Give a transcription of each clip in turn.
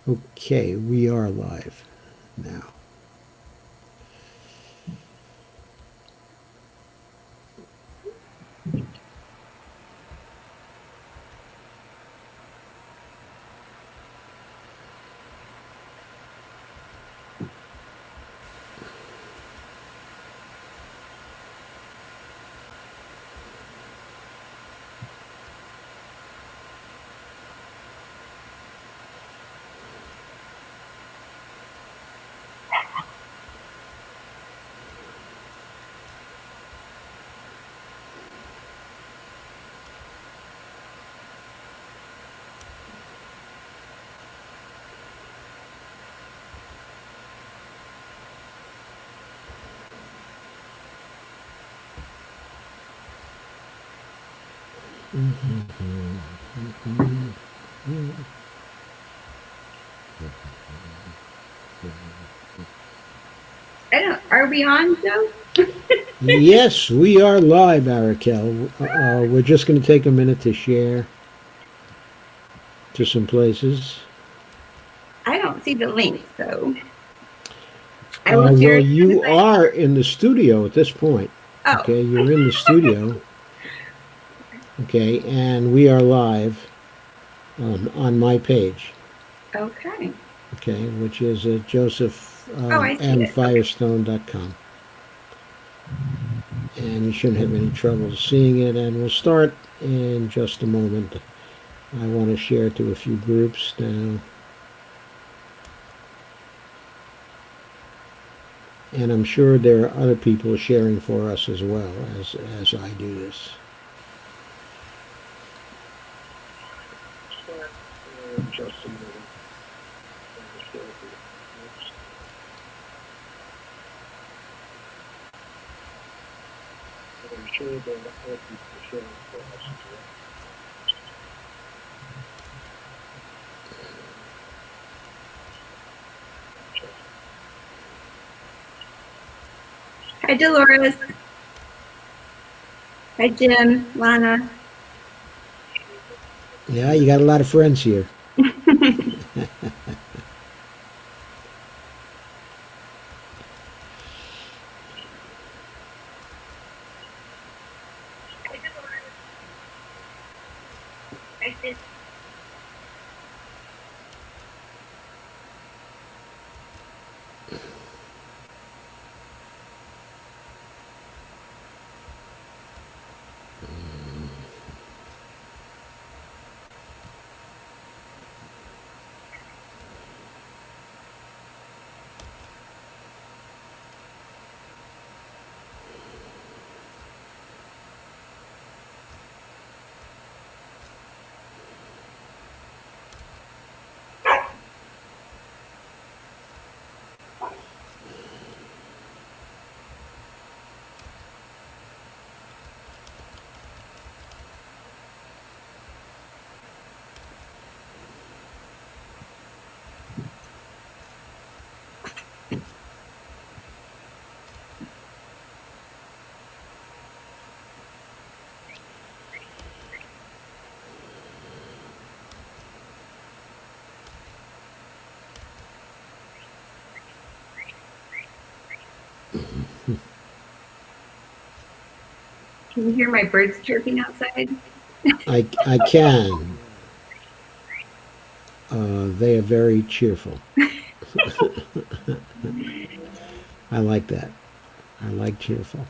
Okay, we are live now. Are we on, Joe? Yes, we are live, Araquel. We're just going to take a minute to share to some places. I don't see the link, so I will share Well, as soon as you I. are in the studio at this point. Oh, Okay, you're in the studio. Okay, and we are live on my page. okay. Okay, which is at Oh, I see it. Okay. josephmfirestone.com. And you shouldn't have any trouble seeing it. And we'll start in just a moment. I want to share to a few groups now. And I'm sure there are other people sharing for us as well as I do this. Just a minute. I'm sure there are other people sharing for us as well. Hi, Dolores. Hi, Jim. Lana. Yeah, you got a lot of friends here. Can you hear my birds chirping outside? I can. They are very cheerful. I like that. I like cheerful.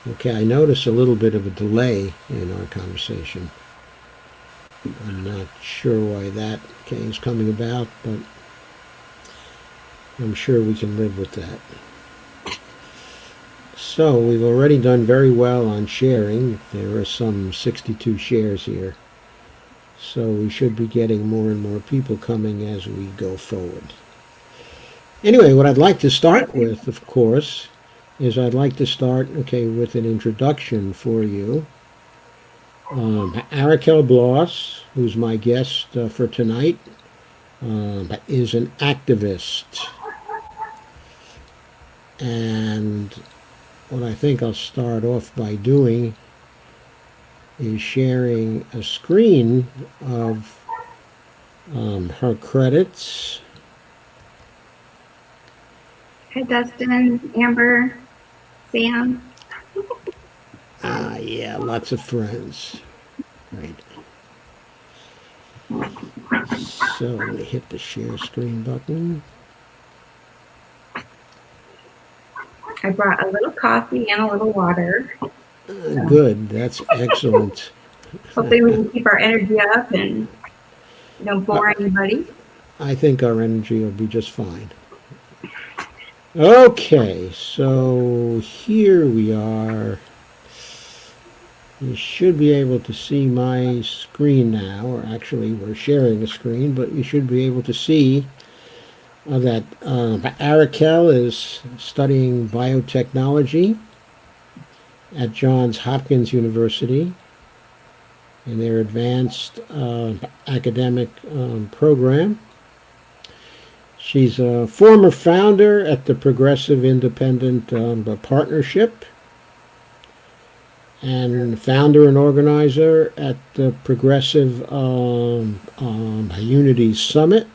Okay, I notice a little bit of a delay in our conversation. I'm not sure why that is coming about, but I'm sure we can live with that. So we've already done very well on sharing. There are some 62 shares here. So we should be getting more and more people coming as we go forward. Anyway, what I'd like to start with, of course, is I'd like to start, okay, with an introduction for you. Araquel Bloss, who's my guest for tonight, is an activist. And what I think I'll start off by doing is sharing a screen of her credits. Hi, Dustin, Amber, Sam. Yeah, lots of friends. Right. So let me hit the share screen button. I brought a little coffee and a little water. Good, that's excellent. Hopefully we can keep our energy up and don't bore anybody. I think our energy will be just fine. Okay, so here we are. You should be able to see my screen now, or actually we're sharing a screen, but you should be able to see that Araquel is studying biotechnology at Johns Hopkins University in their advanced academic program. She's a former founder at the Progressive Independent Partnership and founder and organizer at the Progressive Unity Summit.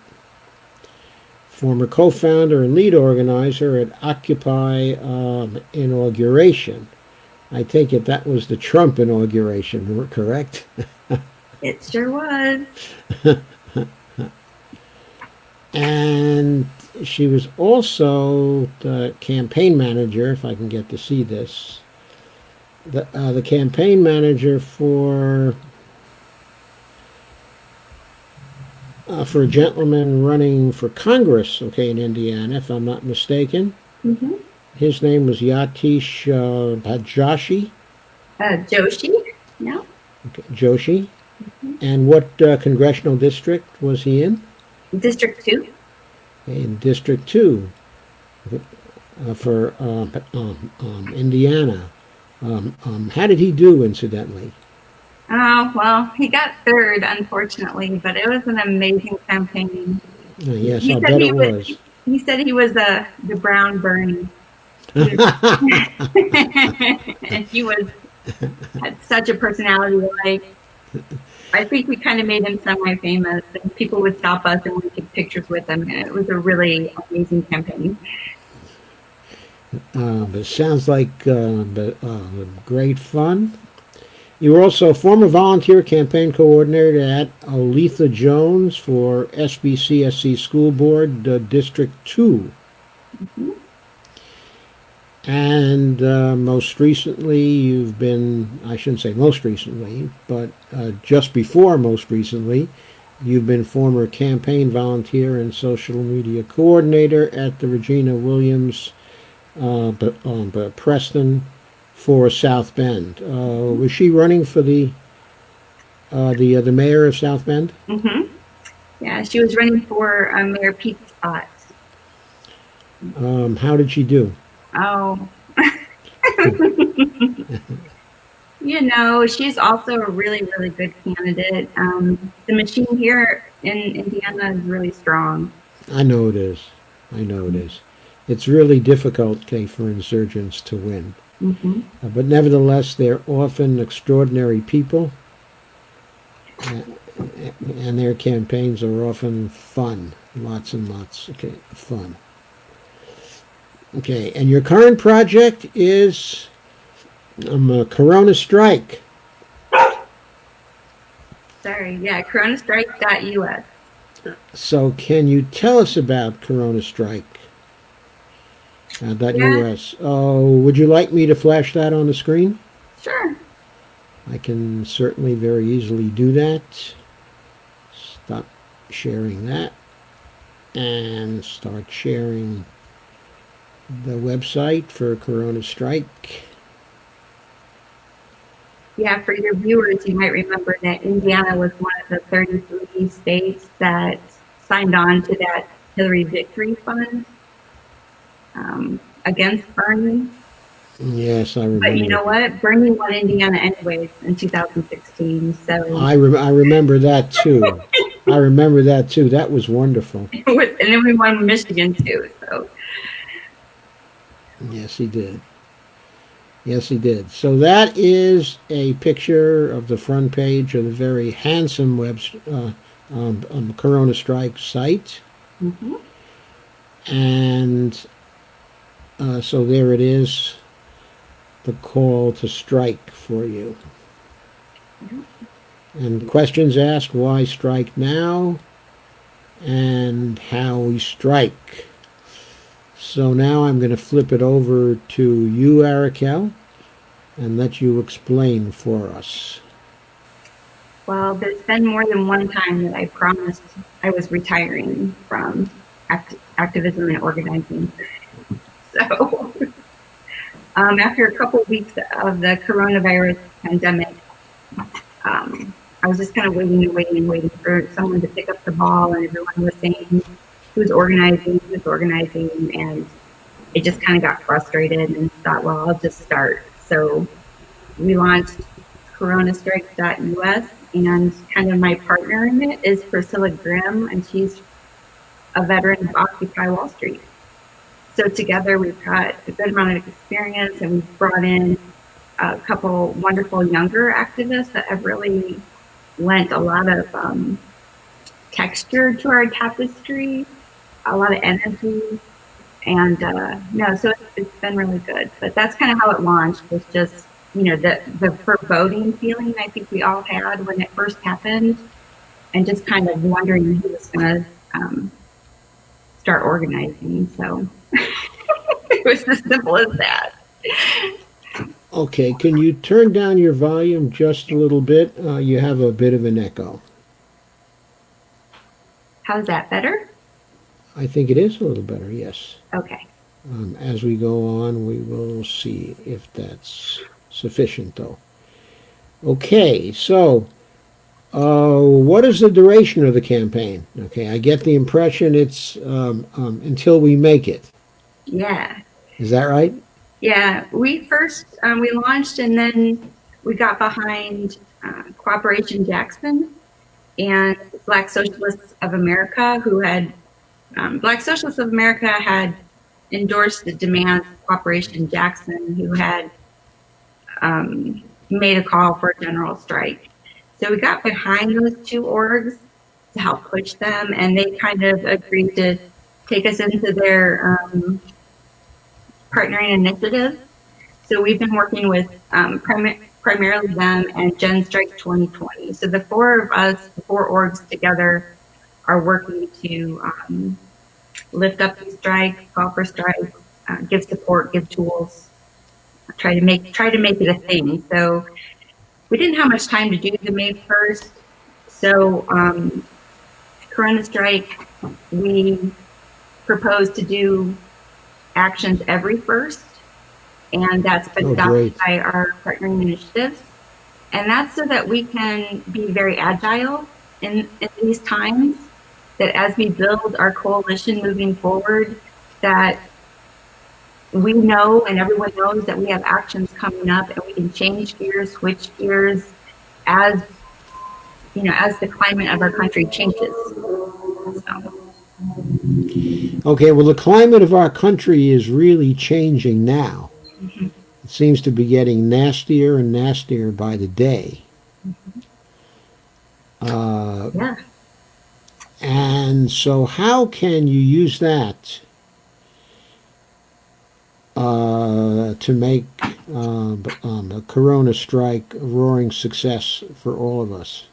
Former co-founder and lead organizer at Occupy inauguration. I take it that was the Trump inauguration, correct? It sure was. And she was also the campaign manager, if I can get to see this, the campaign manager for a gentleman running for Congress, okay, in Indiana, if I'm not mistaken. Mm-hmm. His name was Yatish Joshi. Joshi, no? Okay, Joshi. Mm-hmm. And what congressional district was he in? District 2. In District 2 for Indiana. How did he do, incidentally? Oh, well, he got third, unfortunately, but it was an amazing campaign. Yes, I'll bet it was. He said he was the brown Bernie. And he had such a personality. Like, I think we kind of made him semi-famous, and people would stop us and we'd take pictures with him, and it was a really amazing campaign. It sounds like great fun. You were also a former volunteer campaign coordinator at Oletha Jones for SBCSC School Board District 2. Mm-hmm. And most recently, you've been, I shouldn't say most recently, but just before most recently, you've been former campaign volunteer and social media coordinator at the Regina Williams Preston for South Bend. Was she running for the mayor of South Bend? Mm-hmm. Yeah, she was running for Mayor Pete's spot. How did she do? Oh, she's also a really, really good candidate. The machine here in Indiana is really strong. I know it is. It's really difficult, Kay, for insurgents to win. Mm-hmm. But nevertheless, they're often extraordinary people, and their campaigns are often fun. Lots and lots of fun. Okay, and your current project is CoronaStrike. Sorry, yeah, CoronaStrike.us. So can you tell us about CoronaStrike? .us. Would you like me to flash that on the screen? Sure. I can certainly very easily do that. Stop sharing that and start sharing the website for CoronaStrike. Yeah, for your viewers, you might remember that Indiana was one of the 33 states that signed on to that Hillary Victory Fund against Bernie. Yes, I remember. But you know what? Bernie won Indiana anyways in 2016. So I remember that too. That was wonderful. And then we won Michigan too. So yes, he did. Yes, he did. So that is a picture of the front page of the very handsome CoronaStrike site. Hmm. And so there it is, the call to strike for you. And questions asked, why strike now? And how we strike. So now I'm going to flip it over to you, Araquel, and let you explain for us. Well, there's been more than one time that I promised I was retiring from activism and organizing. So, after a couple of weeks of the coronavirus pandemic, I was just kind of waiting and waiting and waiting for someone to pick up the ball, and everyone was saying who's organizing, and it just kind of got frustrated and thought, well, I'll just start. So we launched CoronaStrike.us, and kind of my partner in it is Priscilla Grimm, and she's a veteran of Occupy Wall Street. So together we've got a good amount of experience, and we've brought in a couple wonderful younger activists that have really lent a lot of texture to our tapestry, a lot of energy, and no, so it's been really good. But that's kind of how it launched, was just, the foreboding feeling I think we all had when it first happened, and just kind of wondering who was going to start organizing. So it was as simple as that. Okay, can you turn down your volume just a little bit? You have a bit of an echo. How's that, better? I think it is a little better, yes. Okay. As we go on, we will see if that's sufficient, though. Okay, so what is the duration of the campaign? Okay, I get the impression it's until we make it. Yeah. Is that right? Yeah. We first, we launched, and then we got behind Cooperation Jackson and Black Socialists of America, who had, Black Socialists of America had endorsed the demands of Cooperation Jackson, who had made a call for a general strike. So we got behind those two orgs to help push them, and they kind of agreed to take us into their partnering initiatives. So we've been working with primarily them and Gen Strike 2020. So the four of us, the four orgs together, are working to lift up these strikes, call for strikes, give support, give tools, try to make it a thing. So we didn't have much time to do the May 1st. So Corona Strike, we proposed to do actions every first, and that's been adopted by our partnering initiatives. And that's so that we can be very agile in these times, that as we build our coalition moving forward, that we know and everyone knows that we have actions coming up, and we can change gears, switch gears as as the climate of our country changes. So. Okay, well, the climate of our country is really changing now. Mm-hmm. It seems to be getting nastier and nastier by the day. Mm-hmm. Yeah. And so how can you use that to make a Corona Strike a roaring success for all of us?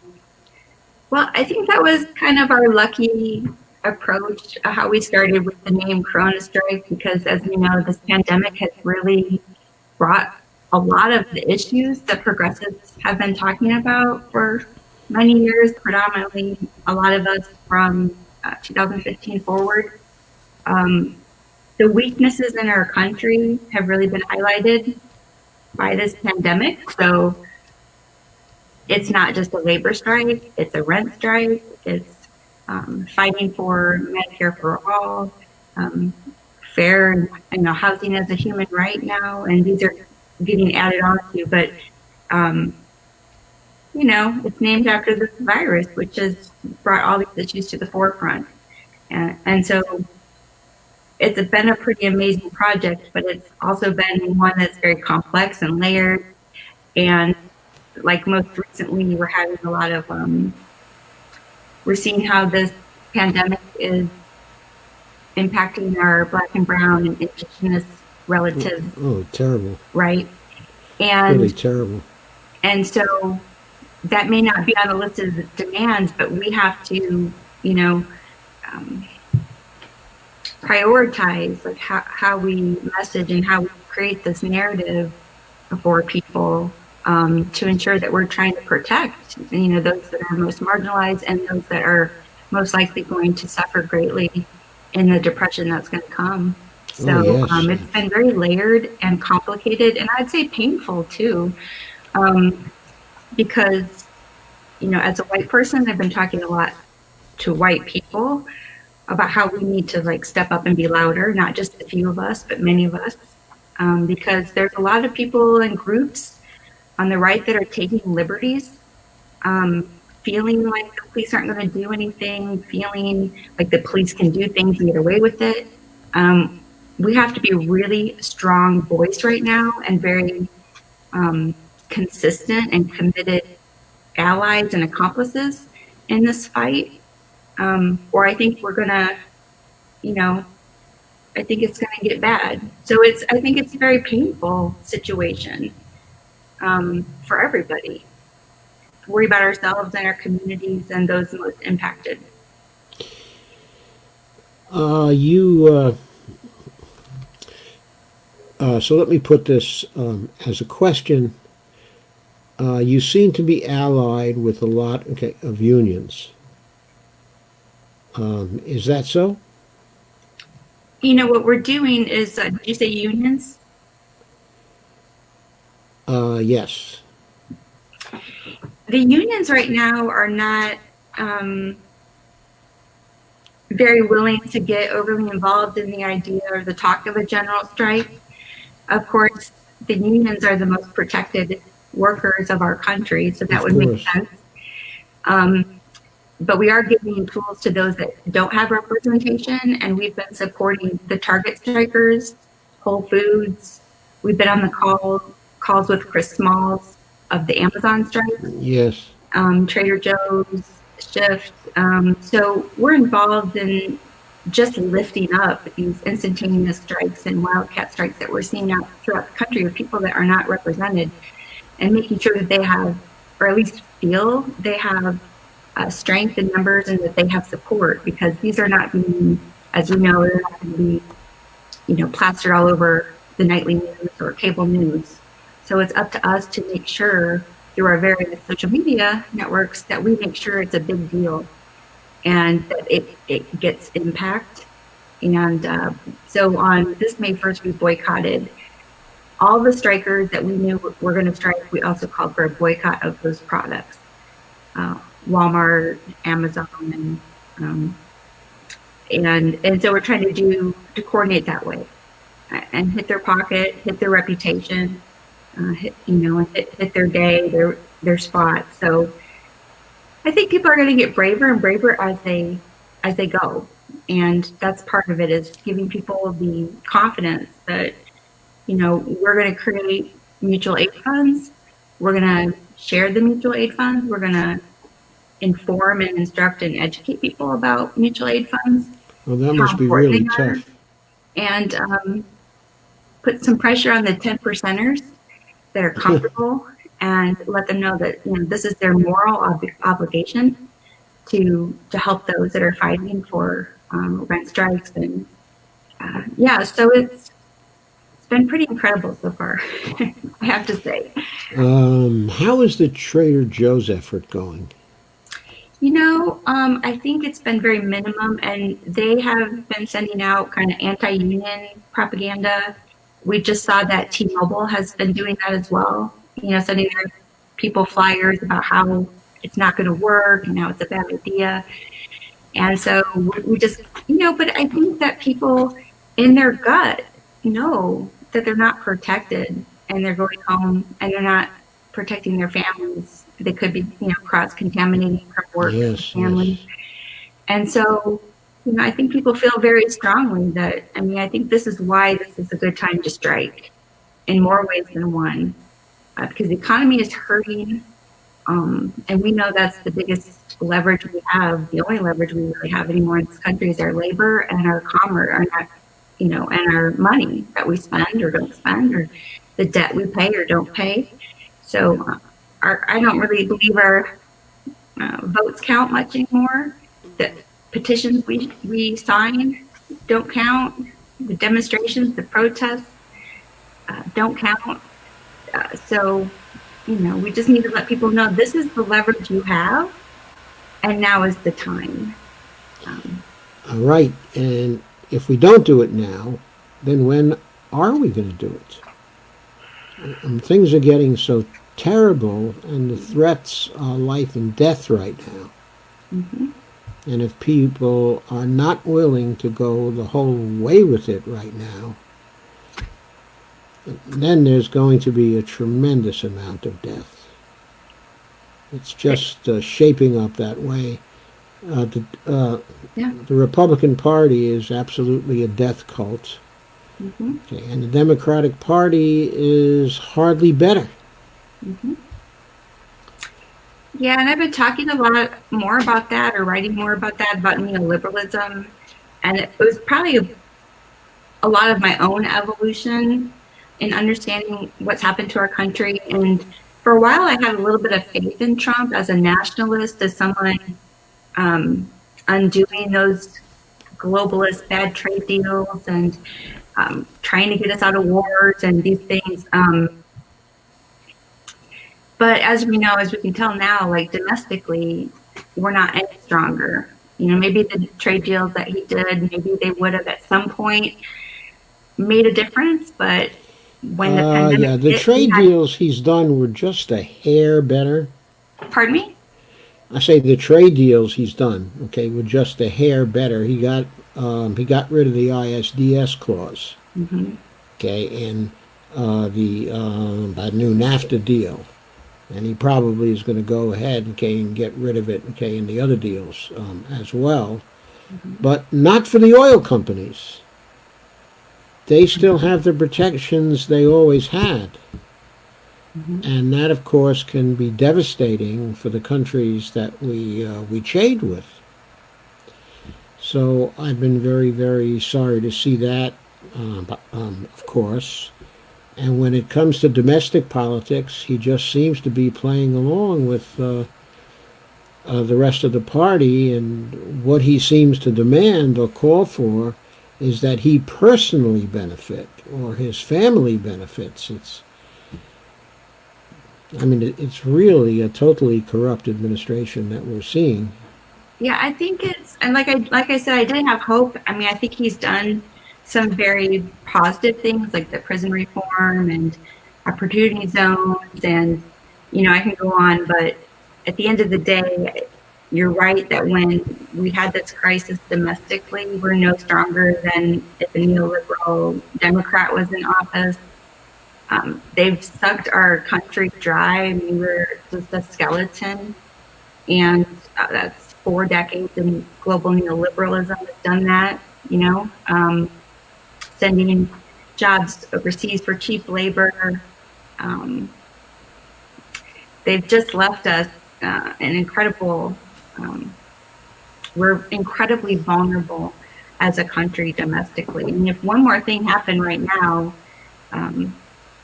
Well, I think that was kind of our lucky approach, how we started with the name CoronaStrike, because as we know, this pandemic has really brought a lot of the issues that progressives have been talking about for many years, predominantly a lot of us from 2015 forward. The weaknesses in our country have really been highlighted by this pandemic. So it's not just a labor strike, it's a rent strike, it's fighting for Medicare for all, fair, housing as a human right now, and these are getting added on to, but it's named after this virus, which has brought all these issues to the forefront. And so it's been a pretty amazing project, but it's also been one that's very complex and layered. And like most recently, we're having a lot of, we're seeing how this pandemic is impacting our Black and Brown and Indigenous relatives, Oh, terrible. right? Really And terrible. and so that may not be on the list of demands, but we have to, you know, um, prioritize like how we message and how we create this narrative for people, to ensure that we're trying to protect, those that are most marginalized and those that are most likely going to suffer greatly in the depression that's going to come. Oh, So yes. it's been very layered and complicated, and I'd say painful too, because as a white person, I've been talking a lot to white people about how we need to like step up and be louder, not just a few of us, but many of us, because there's a lot of people and groups on the right that are taking liberties, feeling like the police aren't going to do anything, feeling like the police can do things and get away with it. We have to be a really strong voice right now and very consistent and committed allies and accomplices in this fight. Or I think we're going to, you know, I think it's going to get bad. So I think it's a very painful situation, for everybody. Worry about ourselves and our communities and those most impacted. You so let me put this as a question. You seem to be allied with a lot, okay, of unions. Is that so? What we're doing is, did you say unions? Yes. The unions right now are not very willing to get overly involved in the idea or the talk of a general strike. Of course, the unions are the most protected workers of our country, so that Of would make course. sense. But we are giving tools to those that don't have representation, and we've been supporting the Target strikers, Whole Foods. We've been on the calls with Chris Smalls of the Amazon strike, Yes. Trader Joe's, Shift. So we're involved in just lifting up these instantaneous strikes and wildcat strikes that we're seeing out throughout the country with people that are not represented, and making sure that they have, or at least feel they have, strength in numbers and that they have support, because these are not being, as we know, they're not going to be, plastered all over the nightly news or cable news. So it's up to us to make sure through our various social media networks that we make sure it's a big deal and that it gets impact. And so on this May 1st, we boycotted all the strikers that we knew were going to strike. We also called for a boycott of those products. Walmart, Amazon, and so we're trying to coordinate that way and hit their pocket, hit their reputation, hit their day, their spot. So I think people are going to get braver and braver as they go, and that's part of it, is giving people the confidence that we're going to create mutual aid funds. We're going to share the mutual aid funds. We're going to inform and instruct and educate people about mutual aid funds, Well, that how must be important really they are, tough. and put some pressure on the 10 percenters that are comfortable, and let them know that this is their moral obligation to help those that are fighting for rent strikes. And yeah, so it's been pretty incredible so far, I have to say. How is the Trader Joe's effort going? I think it's been very minimum, and they have been sending out kind of anti-union propaganda. We just saw that T-Mobile has been doing that as well, sending their people flyers about how it's not going to work and how it's a bad idea. And so we just, but I think that people in their gut know that they're not protected, and they're going home and they're not protecting their families. They could be, cross contaminating from work Yes, family. yes. And so I think people feel very strongly that, I think this is why this is a good time to strike in more ways than one, because the economy is hurting. And we know that's the biggest leverage we have. The only leverage we really have anymore in this country is our labor and our commerce, and our money that we spend or don't spend, or the debt we pay or don't pay. So I don't really believe our votes count much anymore. The petitions we sign don't count. The demonstrations, the protests don't count. So we just need to let people know this is the leverage you have, and now is the time. All right, and if we don't do it now, then when are we going to do it? Things are getting so terrible, and the threats are life and death right now. Mm-hmm. And if people are not willing to go the whole way with it right now, then there's going to be a tremendous amount of death. It's just shaping up that way. Yeah. The Republican Party is absolutely a death cult. Mm-hmm. Okay, and the Democratic Party is hardly better. Mm-hmm. Yeah, and I've been talking a lot more about that, or writing more about that, about neoliberalism. And it was probably a lot of my own evolution in understanding what's happened to our country. And for a while, I had a little bit of faith in Trump as a nationalist, as someone undoing those globalist bad trade deals and trying to get us out of wars and these things. But as we know, as we can tell now, like domestically, we're not any stronger. Maybe the trade deals that he did, maybe they would have at some point made a difference, but when the pandemic The hit, trade deals he's done were just a hair better. Pardon me? I say the trade deals he's done, okay, were just a hair better. He got rid of the ISDS clause, Mm-hmm. okay, and that new NAFTA deal, and he probably is going to go ahead, okay, and get rid of it, okay, in the other deals as well, Mm-hmm. but not for the oil companies. They still have the protections they always had. Mm-hmm. And that, of course, can be devastating for the countries that we trade with. So I've been very, very sorry to see that, of course. And when it comes to domestic politics, he just seems to be playing along with the rest of the party. And what he seems to demand or call for is that he personally benefit or his family benefits. It's really a totally corrupt administration that we're seeing. Yeah, I think and like I said, I did have hope. I think he's done some very positive things, like the prison reform and opportunity zones, and I can go on. But at the end of the day, you're right that when we had this crisis domestically, we're no stronger than if a neoliberal Democrat was in office. They've sucked our country dry. We were just a skeleton, and that's 4 decades in global neoliberalism has done that. Sending jobs overseas for cheap labor. Um, they've just left us an incredible. We're incredibly vulnerable as a country domestically, and if one more thing happened right now,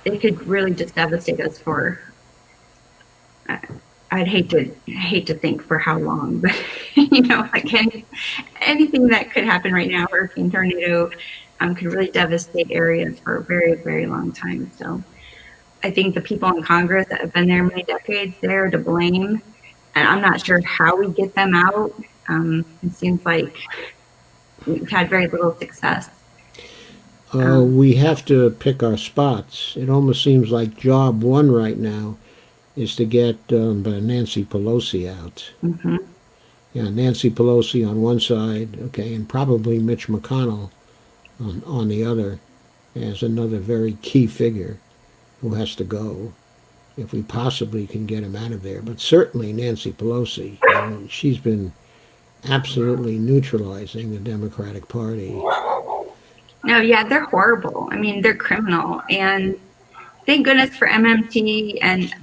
it could really just devastate us for. I'd hate to think for how long, but like anything that could happen right now, hurricane, tornado, could really devastate areas for a very, very long time. So I think the people in Congress that have been there many decades, they're to blame, and I'm not sure how we get them out. It seems like we've had very little success. We have to pick our spots. It almost seems like job one right now is to get Nancy Pelosi out. Mm-hmm. Yeah, Nancy Pelosi on one side, okay, and probably Mitch McConnell on the other as another very key figure who has to go if we possibly can get him out of there. But certainly Nancy Pelosi, she's been absolutely neutralizing the Democratic Party. No, yeah, they're horrible. I mean, they're criminal. And thank goodness for MMT. And,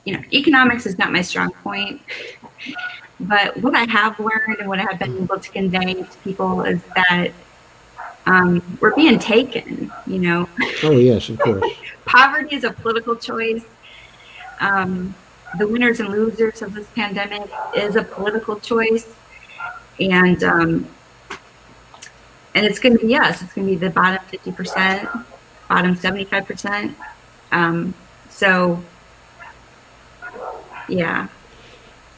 economics is not my strong point. But what I have learned and what I have been able to convey to people is that we're being taken. Oh, yes, of course. Poverty is a political choice. The winners and losers of this pandemic is a political choice. And it's going to be us. It's going to be the bottom 50%, bottom 75%. So, yeah.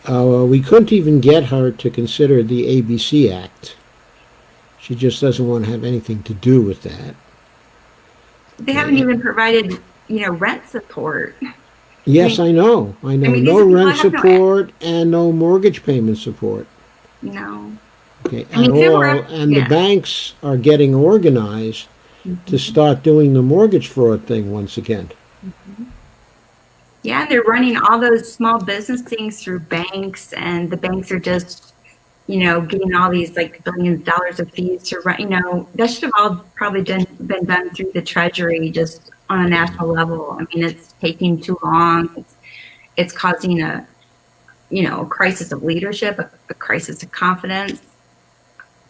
We couldn't even get her to consider the ABC Act. She just doesn't want to have anything to do with that. They haven't even provided, rent support. Yes, I know. I know. mean, No these people rent have no- support and no mortgage payment support. No. Okay, I mean, at they all. were- And the yeah. banks are getting organized to start doing the mortgage fraud thing once again. Yeah, they're running all those small business things through banks, and the banks are just, getting all these like billions of dollars of fees to run. That should have all probably been done through the Treasury, just on a national level. I mean, it's taking too long. It's causing a crisis of leadership, a crisis of confidence.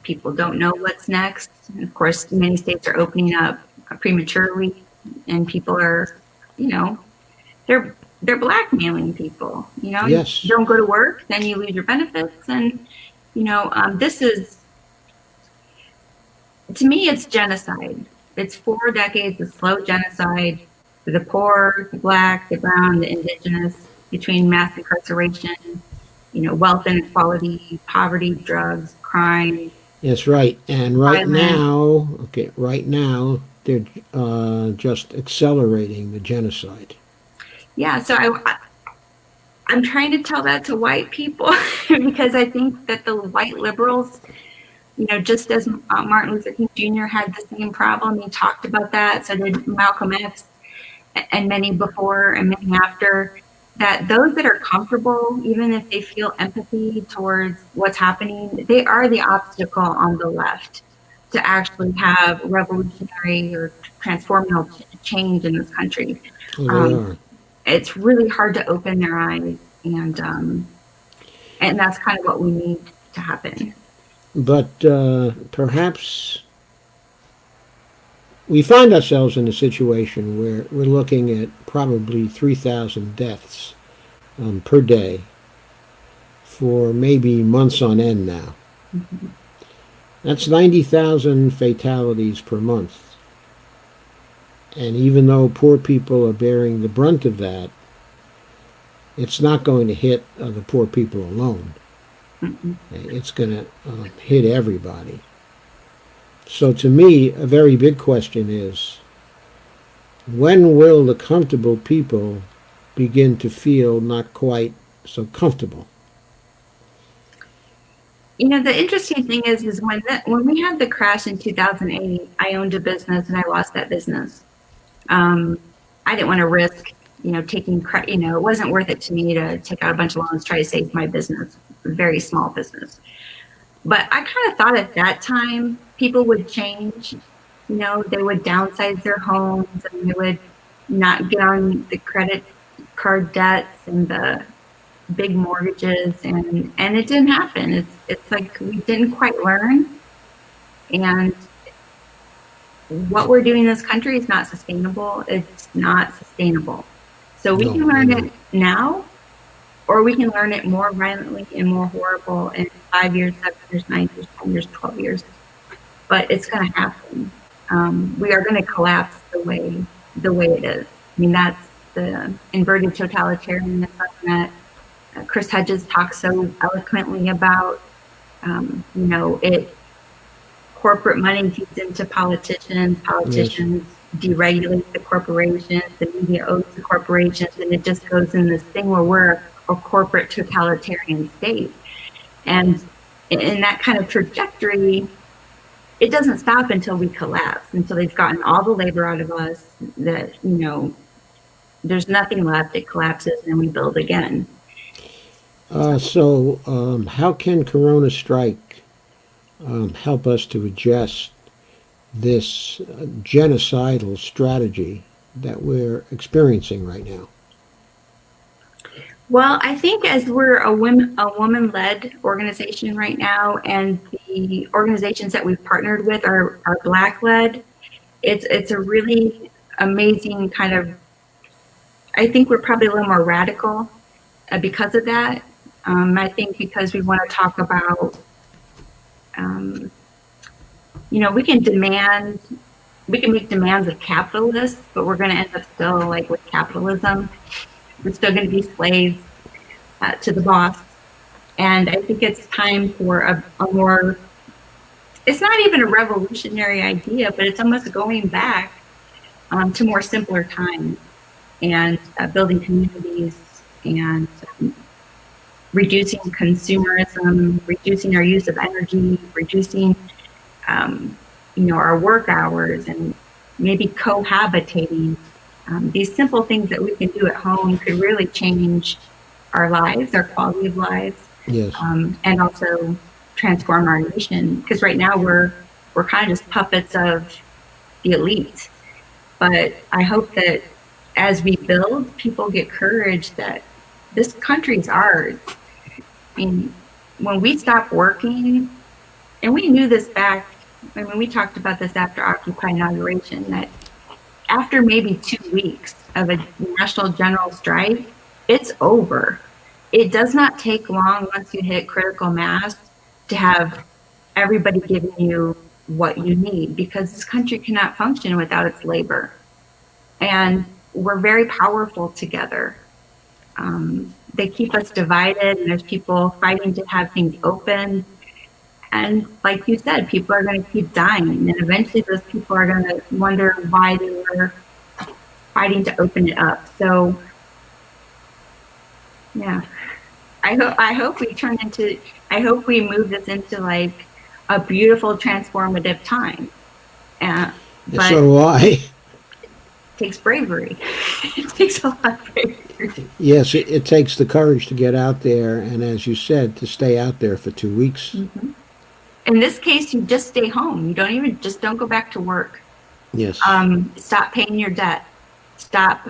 People don't know what's next. And of course, many states are opening up prematurely, and people are, they're blackmailing people. Yes. You don't go to work, then you lose your benefits, and this is, to me, it's genocide. It's 4 decades of slow genocide for the poor, the black, the brown, the indigenous, between mass incarceration, wealth inequality, poverty, drugs, crime. Yes, right. And right Violent. now, they're just accelerating the genocide. Yeah, so I'm trying to tell that to white people because I think that the white liberals, just as Martin Luther King Jr. had the same problem, he talked about that, so did Malcolm X and many before and many after, that those that are comfortable, even if they feel empathy towards what's happening, they are the obstacle on the left to actually have revolutionary or transformational change in this country. Oh, they are. It's really hard to open their eyes, and that's kind of what we need to happen. But perhaps we find ourselves in a situation where we're looking at probably 3,000 deaths per day for maybe months on end now. Mm-hmm. That's 90,000 fatalities per month. And even though poor people are bearing the brunt of that, it's not going to hit the poor people alone. Mm-mm. It's going to hit everybody. So to me, a very big question is, when will the comfortable people begin to feel not quite so comfortable? The interesting thing is when we had the crash in 2008, I owned a business and I lost that business. I didn't want to risk, taking credit. It wasn't worth it to me to take out a bunch of loans, try to save my business, very small business. But I kind of thought at that time people would change. They would downsize their homes and they would not get on the credit card debts and the big mortgages, and it didn't happen. It's like we didn't quite learn, and what we're doing in this country is not sustainable. It's not sustainable. So we can learn it now, or we can learn it more violently and more horrible in 5 years, 7 years, 9 years, 10 years, 12 years. But it's going to happen. We are going to collapse the way it is. I mean, that's the inverted totalitarianism that Chris Hedges talks so eloquently about. Corporate money feeds into politicians. Politicians deregulate the corporations. The media owes the corporations, and it just goes in this thing where we're a corporate totalitarian state. And in that kind of trajectory, it doesn't stop until we collapse, until they've gotten all the labor out of us, that, there's nothing left. It collapses and we build again. How can CoronaStrike help us to adjust this genocidal strategy that we're experiencing right now? Well, I think as we're a woman-led organization right now, and the organizations that we've partnered with are Black-led, it's a really amazing kind of. I think we're probably a little more radical because of that. I think because we want to talk about, um, we can make demands of capitalists, but we're going to end up still like with capitalism. We're still going to be slaves to the boss. And I think it's time for a more, it's not even a revolutionary idea, but it's almost going back to more simpler times, and building communities, and reducing consumerism, reducing our use of energy, reducing, our work hours, and maybe cohabitating. These simple things that we can do at home could really change our lives, our quality of lives, Yes. and also transform our nation. Because right now we're kind of just puppets of the elite. But I hope that as we build, people get courage that this country's ours. I mean, when we stop working, and we knew this back, I mean, we talked about this after Occupy inauguration, that after maybe 2 weeks of a national general strike, it's over. It does not take long once you hit critical mass to have everybody giving you what you need, because this country cannot function without its labor. And we're very powerful together. They keep us divided, and there's people fighting to have things open. And like you said, people are going to keep dying, and eventually those people are going to wonder why they were fighting to open it up. So, yeah, I hope we move this into like a beautiful transformative time. But So do I. it takes bravery. It takes a lot of bravery. Yes, it takes the courage to get out there, and as you said, to stay out there for 2 weeks. Mm-hmm. In this case, you just stay home. You don't go back to work. Yes. Stop paying your debt. Stop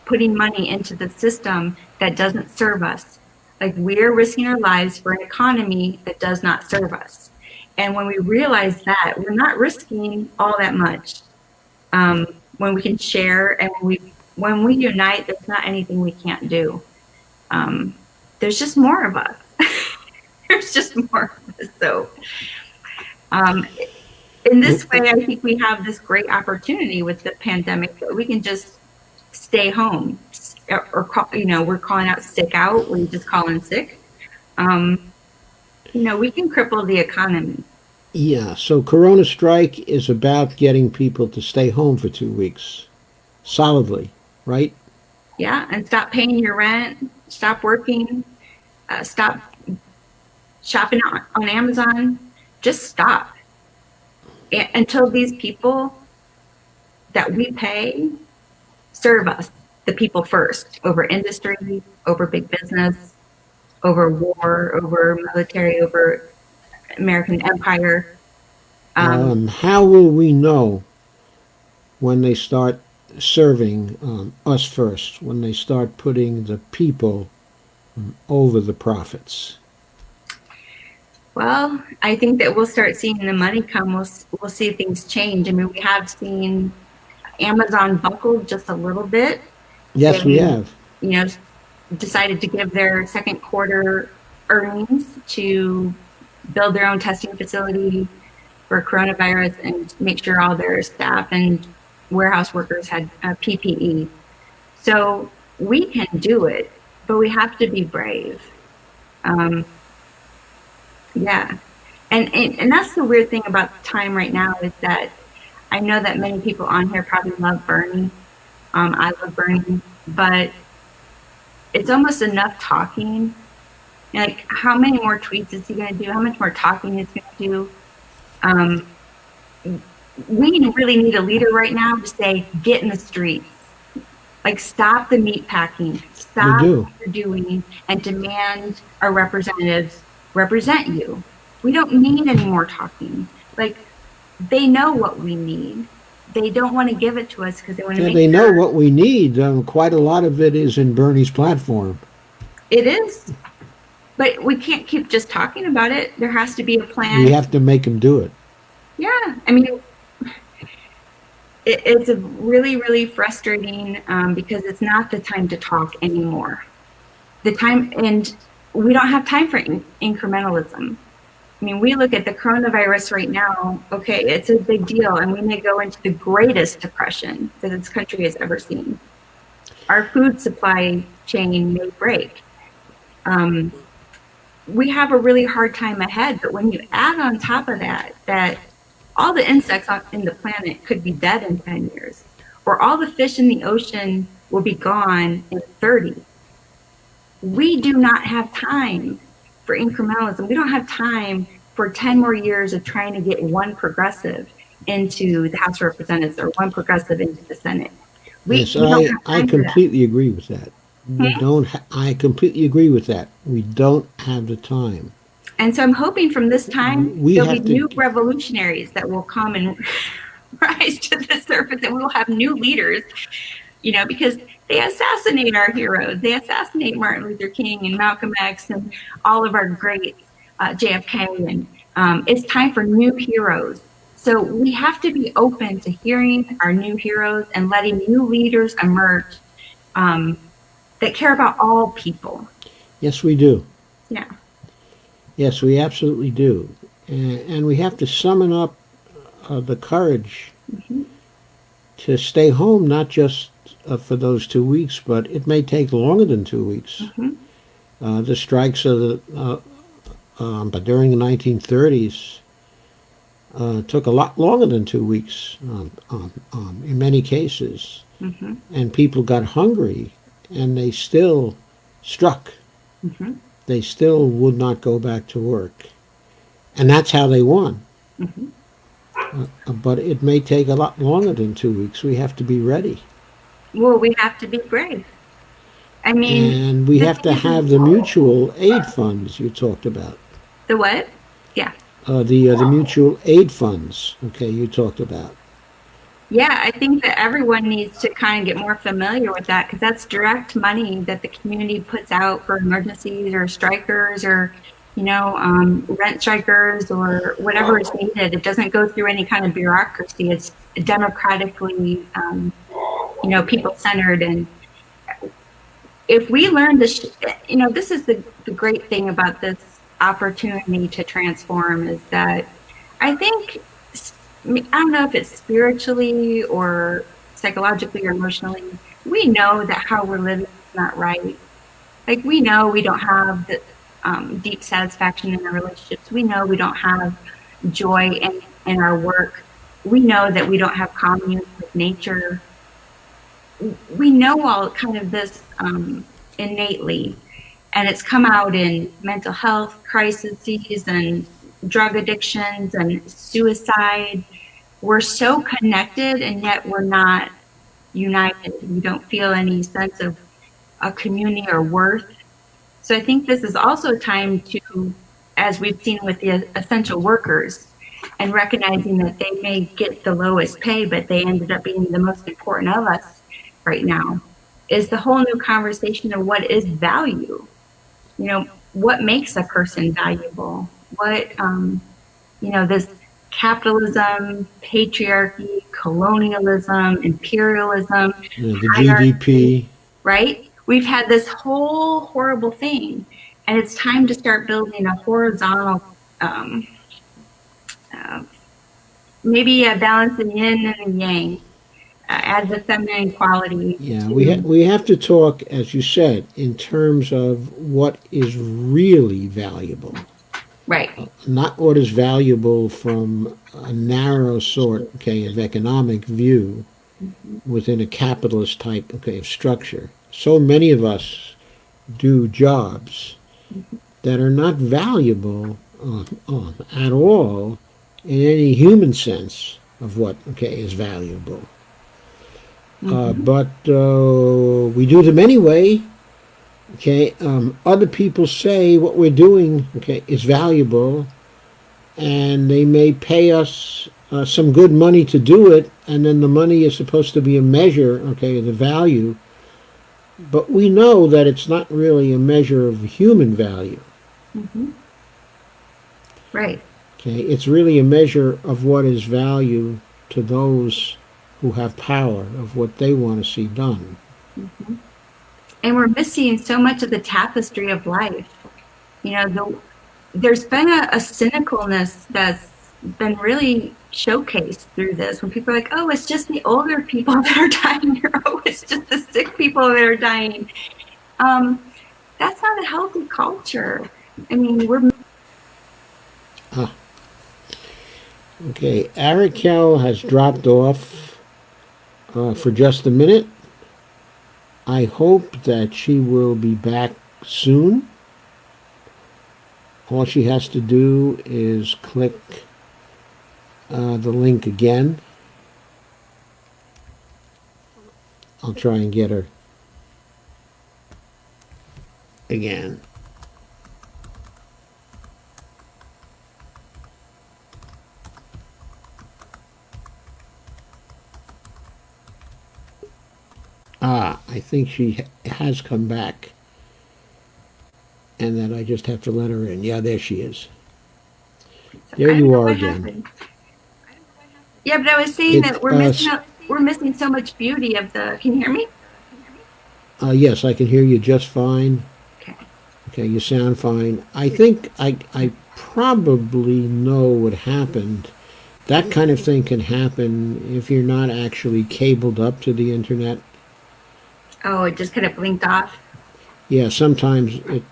putting money into the system that doesn't serve us. Like, we're risking our lives for an economy that does not serve us. And when we realize that, we're not risking all that much. When we can share, and when we unite, there's not anything we can't do. There's just more of us. There's just more of us. So, in this way, I think we have this great opportunity with the pandemic that we can just stay home, or we're calling out sick out. We just call in sick. We can cripple the economy. Yeah, so Corona Strike is about getting people to stay home for 2 weeks solidly, right? Yeah, and stop paying your rent. Stop working. Stop shopping on Amazon. Just stop until these people that we pay serve us, the people first, over industry, over big business, over war, over military, over American empire. How will we know when they start serving us first, when they start putting the people over the profits? Well, I think that we'll start seeing the money come. We'll see things change. I mean, we have seen Amazon buckled just a little bit. Yes, we They, have. you know, decided to give their second quarter earnings to build their own testing facility for coronavirus and make sure all their staff and warehouse workers had PPE. So we can do it, but we have to be brave. Um, yeah. And that's the weird thing about the time right now, is that I know that many people on here probably love Bernie. I love Bernie, but it's almost enough talking. Like, how many more tweets is he going to do? How much more talking is he going to do? Um, we really need a leader right now to say, get in the streets. Like, stop the meat packing, We stop do. what you're doing, and demand our representatives represent you. We don't need any more talking. Like, they know what we need. They don't want to give it to us because they want to Yeah, make they know sure what we need. Quite a lot of it is in Bernie's platform. it is. But we can't keep just talking about it. There has to be a We plan. have to make him do it. Yeah, I mean, it's a really, really frustrating because it's not the time to talk anymore. The time, and we don't have time for incrementalism. I mean, we look at the coronavirus right now, okay, it's a big deal, and we may go into the greatest depression that this country has ever seen. Our food supply chain may break. Um, we have a really hard time ahead, but when you add on top of that, that all the insects in the planet could be dead in 10 years, or all the fish in the ocean will be gone in 30. We do not have time for incrementalism. We don't have time for 10 more years of trying to get one progressive into the House of Representatives or one progressive into the Senate. Yes, We don't I have time for that. completely agree with that. We Hmm? don't. I completely agree with that. We don't have the time. And so I'm hoping from this time We there'll be have to. new revolutionaries that will come and rise to the surface, and we will have new leaders, because they assassinate our heroes. They assassinate Martin Luther King and Malcolm X and all of our greats, JFK. And it's time for new heroes. So we have to be open to hearing our new heroes and letting new leaders emerge that care about all people. Yes, we do. Yeah. Yes, we absolutely do. And we have to summon up the courage Mm-hmm. to stay home, not just for those 2 weeks, but it may take longer than 2 weeks. Mm-hmm. The strikes of but during the 1930s took a lot longer than 2 weeks in many cases. Mm-hmm. And people got hungry and they still struck. Mm-hmm. They still would not go back to work. And that's how they won. Mm-hmm. But it may take a lot longer than 2 weeks. We have to be ready. Well, we have to be brave. I mean, And we the have to thing have is, the mutual aid funds you talked about. the what? Yeah. The mutual aid funds, okay, you talked about. Yeah, I think that everyone needs to kind of get more familiar with that because that's direct money that the community puts out for emergencies or strikers or, rent strikers or whatever is needed. It doesn't go through any kind of bureaucracy. It's democratically, people centered. And if we learn this, this is the great thing about this opportunity to transform is that I think, I don't know if it's spiritually or psychologically or emotionally, we know that how we're living is not right. Like, we know we don't have the deep satisfaction in our relationships. We know we don't have joy in our work. We know that we don't have commune with nature. We know all kind of this innately, and it's come out in mental health crises and drug addictions and suicide. We're so connected, and yet we're not united. We don't feel any sense of a community or worth. So I think this is also a time to, as we've seen with the essential workers, and recognizing that they may get the lowest pay, but they ended up being the most important of us right now, is the whole new conversation of what is value. What makes a person valuable? This capitalism, patriarchy, colonialism, imperialism, The hierarchy, GDP. right? We've had this whole horrible thing, and it's time to start building a horizontal, uh, maybe a balance in yin and yang, add the feminine quality Yeah, to, we have to talk, as you said, in terms of what is really valuable, right. not what is valuable from a narrow sort, okay, of economic view Mm-hmm. within a capitalist type, okay, of structure. So many of us do jobs that are not valuable at all in any human sense of what, okay, is valuable. Mm-hmm. but we do them anyway. Okay, other people say what we're doing, okay, is valuable, and they may pay us some good money to do it, and then the money is supposed to be a measure, okay, of the value. But we know that it's not really a measure of human value. Mm-hmm. Right. Okay, it's really a measure of what is value to those who have power of what they want to see done. Mm-hmm. And we're missing so much of the tapestry of life. There's been a cynicalness that's been really showcased through this when people are like, oh, it's just the older people that are dying, or oh, it's just the sick people that are dying. That's not a healthy culture. I mean, we're Ah, okay, Araquel has dropped off for just a minute. I hope that she will be back soon. All she has to do is click the link again. I'll try and get her again. I think she has come back, and that I just have to let her in. Yeah, there she is. There I don't you know are what again. happened. Yeah, but I was saying It that we're missing so much beauty of the. Can you hear me? yes, I can hear you just fine. Okay. Okay, you sound fine. I think I probably know what happened. That kind of thing can happen if you're not actually cabled up to the internet. Oh, it just kind of blinked off. Yeah, sometimes it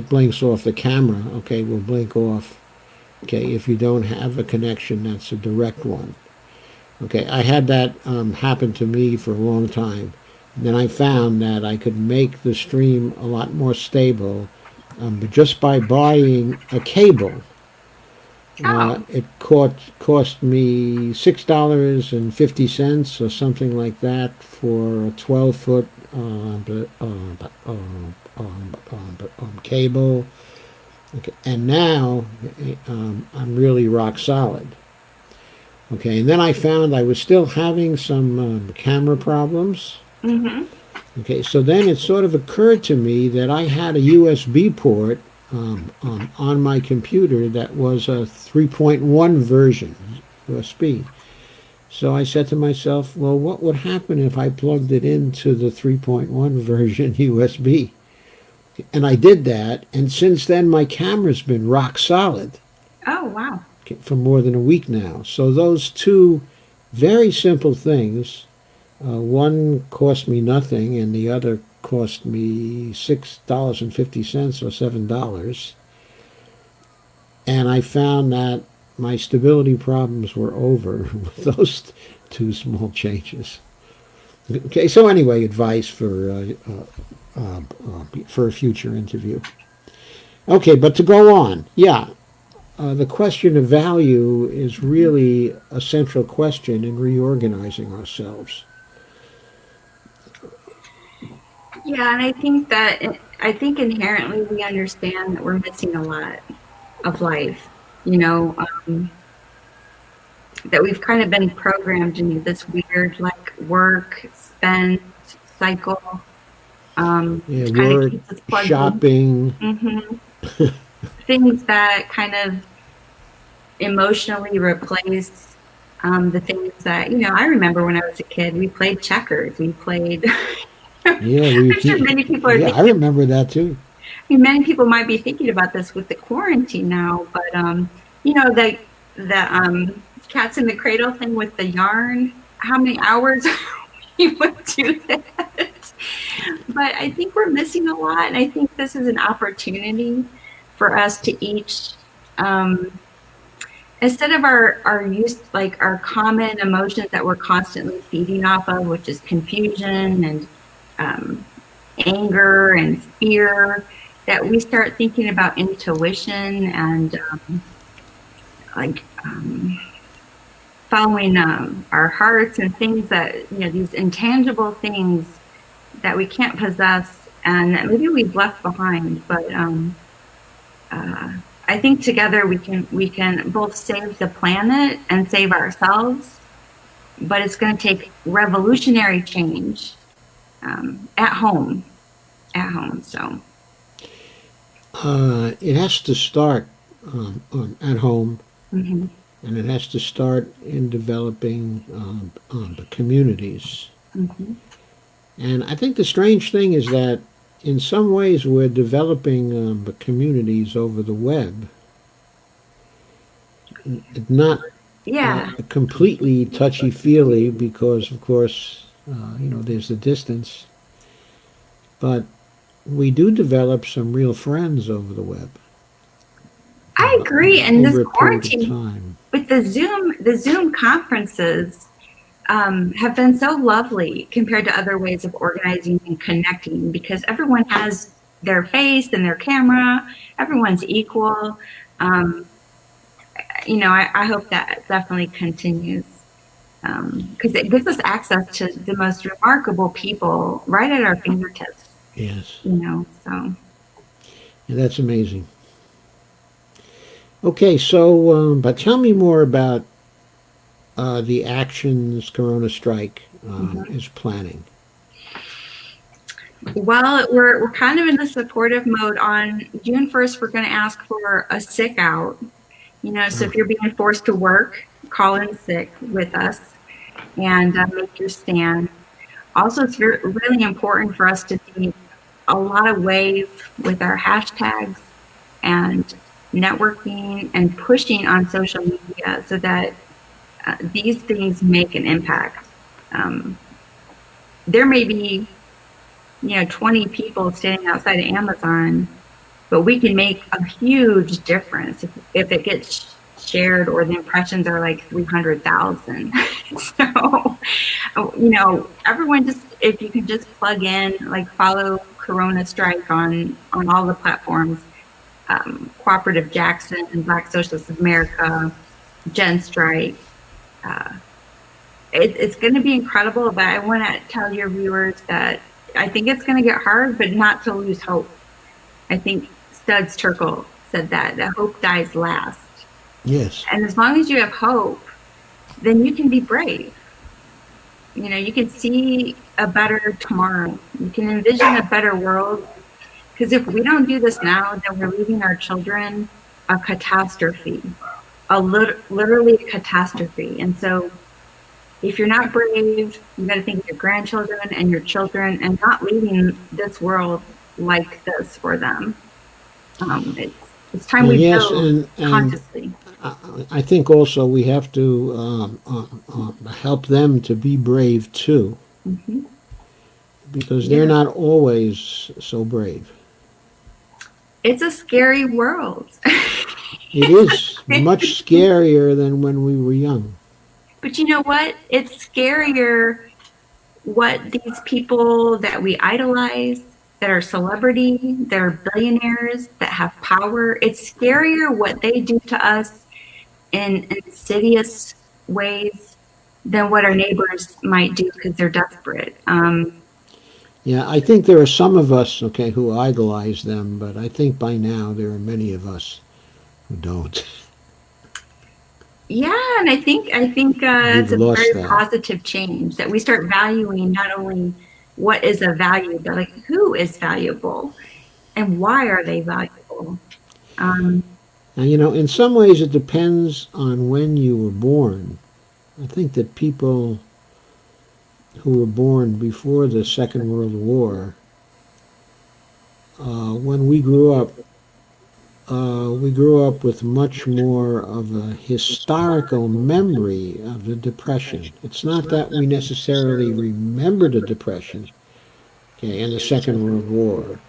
blinks off the camera. Okay, will blink off. Okay, if you don't have a connection that's a direct one. Okay, I had that happen to me for a long time. And then I found that I could make the stream a lot more stable, but just by buying a cable. Oh, It cost me $6.50 or something like that for a 12-foot cable. Okay. And now I'm really rock solid. Okay, and then I found I was still having some camera problems. mm-hmm. Okay, so then it sort of occurred to me that I had a USB port on my computer that was a 3.1 version USB. So I said to myself, well, what would happen if I plugged it into the 3.1 version USB? And I did that, and since then my camera's been rock solid Oh, wow. for more than a week now. So those two very simple things, one cost me nothing, and the other cost me $6.50 or $7. And I found that my stability problems were over with those two small changes. Okay, so anyway, advice for a future interview. Okay, but to go on, yeah, the question of value is really a central question in reorganizing ourselves. Yeah, and I think inherently we understand that we're missing a lot of life. You know, that we've kind of been programmed into this weird like work spend cycle, Yeah, which kind of work, keeps us plugged in. shopping. Hmm. Things that kind of emotionally replace the things that I remember when I was a kid. We played checkers. We played. Yeah, I'm sure many people are yeah, I thinking. remember that too. I mean, many people might be thinking about this with the quarantine now, but the cats in the cradle thing with the yarn. How many hours we would do that? But I think we're missing a lot, and I think this is an opportunity for us to each. Instead of our use like our common emotions that we're constantly feeding off of, which is confusion and um, anger and fear, that we start thinking about intuition and like following our hearts and things that, these intangible things that we can't possess and that maybe we've left behind. But uh, I think together we can both save the planet and save ourselves. But it's going to take revolutionary change at home. At home. So. It has to start at home, Mm-hmm. and it has to start in developing the communities. Mm-hmm. And I think the strange thing is that in some ways we're developing the communities over the web. Not Yeah. completely touchy-feely because, of course, there's the distance. But we do develop some real friends over the web I agree. And this over a period of quarantine time. with the Zoom conferences have been so lovely compared to other ways of organizing and connecting because everyone has their face and their camera. Everyone's equal. Um, I hope that definitely continues because it gives us access to the most remarkable people right at our fingertips. Yes, So. yeah, that's amazing. Okay, so but tell me more about the actions CoronaStrike Mhm. is planning. Well, we're kind of in the supportive mode. On June 1st, we're going to ask for a sick out. So Uh, if you're being forced to work, call in sick with us and make your stand. Also, it's really important for us to be a lot of wave with our hashtags and networking and pushing on social media so that these things make an impact. Um, there may be 20 people standing outside of Amazon, but we can make a huge difference if it gets shared or the impressions are like 300,000. So, everyone just, if you can just plug in, like follow Corona Strike on all the platforms, Cooperative Jackson, Black Socialists of America, Gen Strike. Uh, it's going to be incredible, but I want to tell your viewers that I think it's going to get hard, but not to lose hope. I think Studs Terkel said that hope dies last. yes. And as long as you have hope, then you can be brave. You can see a better tomorrow. You can envision a better world. Because if we don't do this now, then we're leaving our children a catastrophe, literally a catastrophe. And so if you're not brave, you got to think of your grandchildren and your children and not leaving this world like this for them. It's time we Yes, build and consciously. I think also we have to help them to be brave too, Hmm. because they're Yeah, not always so brave. it's a scary world. It is much scarier than when we were young. But you know what? It's scarier what these people that we idolize, that are celebrity, that are billionaires, that have power, it's scarier what they do to us in insidious ways than what our neighbors might do because they're desperate. Yeah, I think there are some of us, okay, who idolize them, but I think by now there are many of us who don't. Yeah, and I think We've it's a lost very that. positive change that we start valuing not only what is of value, but like who is valuable and why are they valuable. Um, And in some ways it depends on when you were born. I think that people who were born before the Second World War, when we grew up with much more of a historical memory of the Depression. It's not that we necessarily remember the Depression, okay, and the Second World War,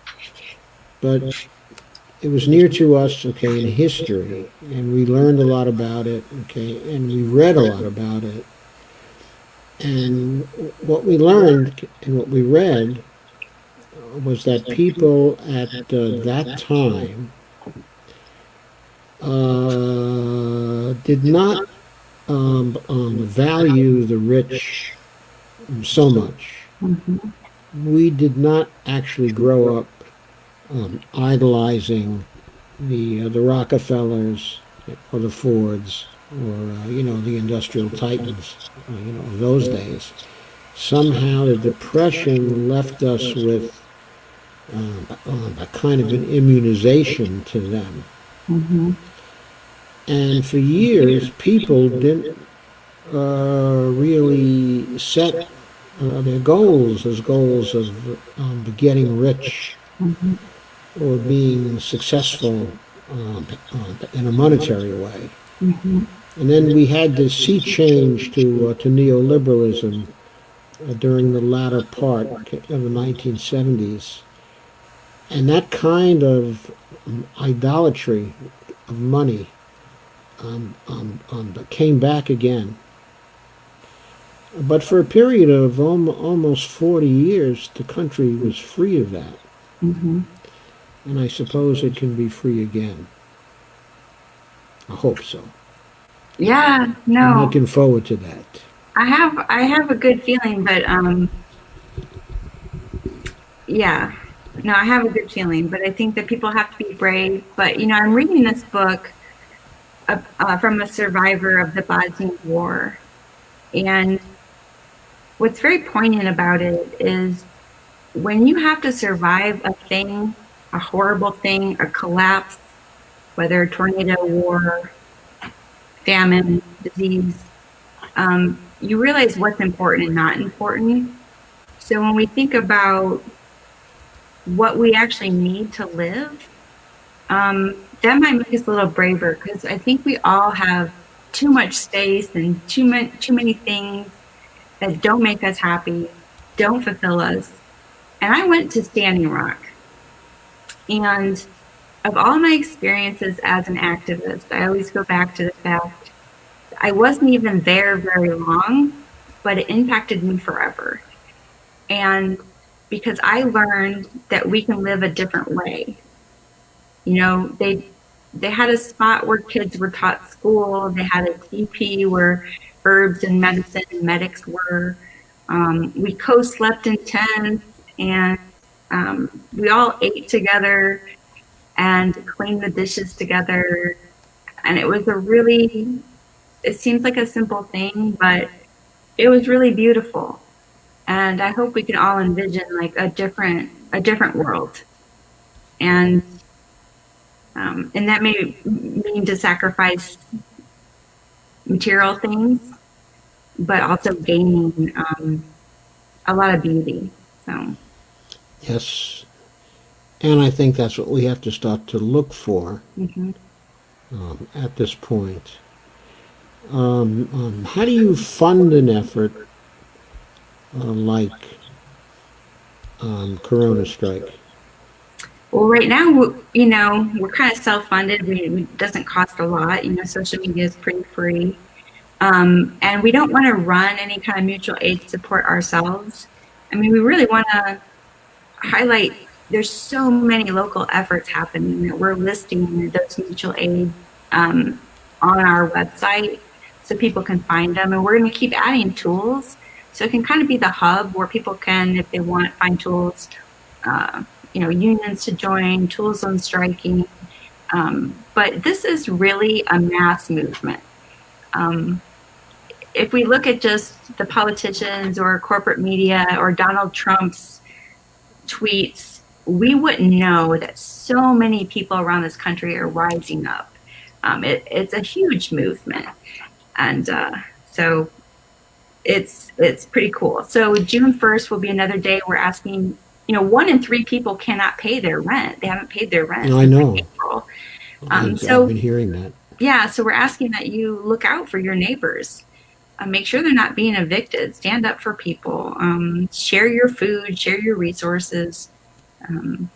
but it was near to us, okay, in history, and we learned a lot about it, okay, and we read a lot about it. And what we learned and what we read was that people at that time did not value the rich so much. Mhm. We did not actually grow up idolizing the Rockefellers or the Fords or the industrial titans of those days. Somehow the depression left us with a kind of an immunization to them. Mhm. And for years, people didn't really set their goals as goals of getting rich Mhm. or being successful in a monetary way. Mhm. And then we had this sea change to neoliberalism during the latter part of the 1970s. And that kind of idolatry of money came back again. But for a period of almost 40 years, the country was free of that. Mhm. And I suppose it can be free again. I hope so. Yeah, I'm no, looking forward to that. I have a good feeling, but yeah, no, I have a good feeling, but I think that people have to be brave. But I'm reading this book from a survivor of the Bosnian War, and what's very poignant about it is when you have to survive a thing, a horrible thing, a collapse, whether tornado, war, famine, disease, you realize what's important and not important. So when we think about what we actually need to live, that might make us a little braver because I think we all have too much space and too many things that don't make us happy, don't fulfill us. And I went to Standing Rock, and of all my experiences as an activist, I always go back to the fact I wasn't even there very long, but it impacted me forever. And because I learned that we can live a different way. They had a spot where kids were taught school. They had a TP where herbs and medicine and medics were. We co-slept in tents, and we all ate together and cleaned the dishes together. And it seems like a simple thing, but it was really beautiful. And I hope we can all envision like a different world. And that may mean to sacrifice material things, but also gaining a lot of beauty. So, Yes. And I think that's what we have to start to look for mhm. at this point. How do you fund an effort like CoronaStrike? Well, right now, we're kind of self-funded. It doesn't cost a lot. Social media is pretty free. And we don't want to run any kind of mutual aid support ourselves. I mean, we really want to highlight there's so many local efforts happening that we're listing those mutual aid on our website so people can find them. And we're going to keep adding tools. So it can kind of be the hub where people can, if they want, find tools, uh, unions to join, tools on striking. But this is really a mass movement. Um, if we look at just the politicians or corporate media or Donald Trump's tweets, we wouldn't know that so many people around this country are rising up. It's a huge movement, and so it's pretty cool. So June 1st will be another day we're asking. 1 in 3 people cannot pay their rent. They haven't paid their rent I since know. April. I've So been hearing that. yeah, so we're asking that you look out for your neighbors. Make sure they're not being evicted. Stand up for people. Share your food. Share your resources. Um,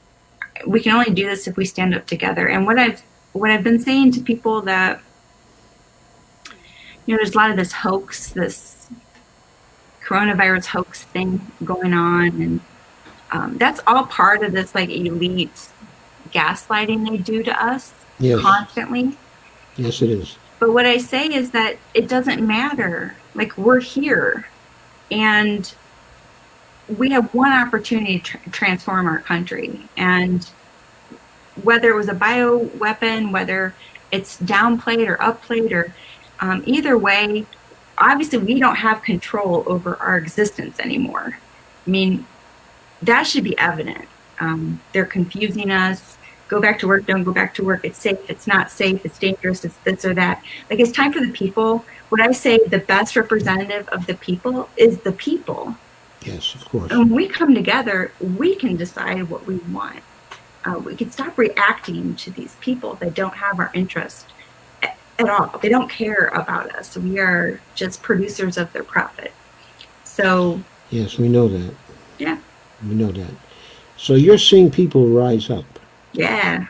we can only do this if we stand up together. And what I've been saying to people that there's a lot of this hoax, this coronavirus hoax thing going on, and that's all part of this like elite gaslighting they do to us Yes. constantly. Yes, it is. But what I say is that it doesn't matter. Like, we're here, and we have one opportunity to transform our country. And whether it was a bio weapon, whether it's downplayed or upplayed, or either way, obviously we don't have control over our existence anymore. I mean, that should be evident. They're confusing us. Go back to work, don't go back to work. It's safe, it's not safe, it's dangerous, it's this or that. Like, it's time for the people. When I say the best representative of the people is the people. Yes, of course. And when we come together, we can decide what we want. We can stop reacting to these people that don't have our interest at all. They don't care about us. We are just producers of their profit. So, Yes, we know that. yeah. We know that. So you're seeing people rise up. Yeah.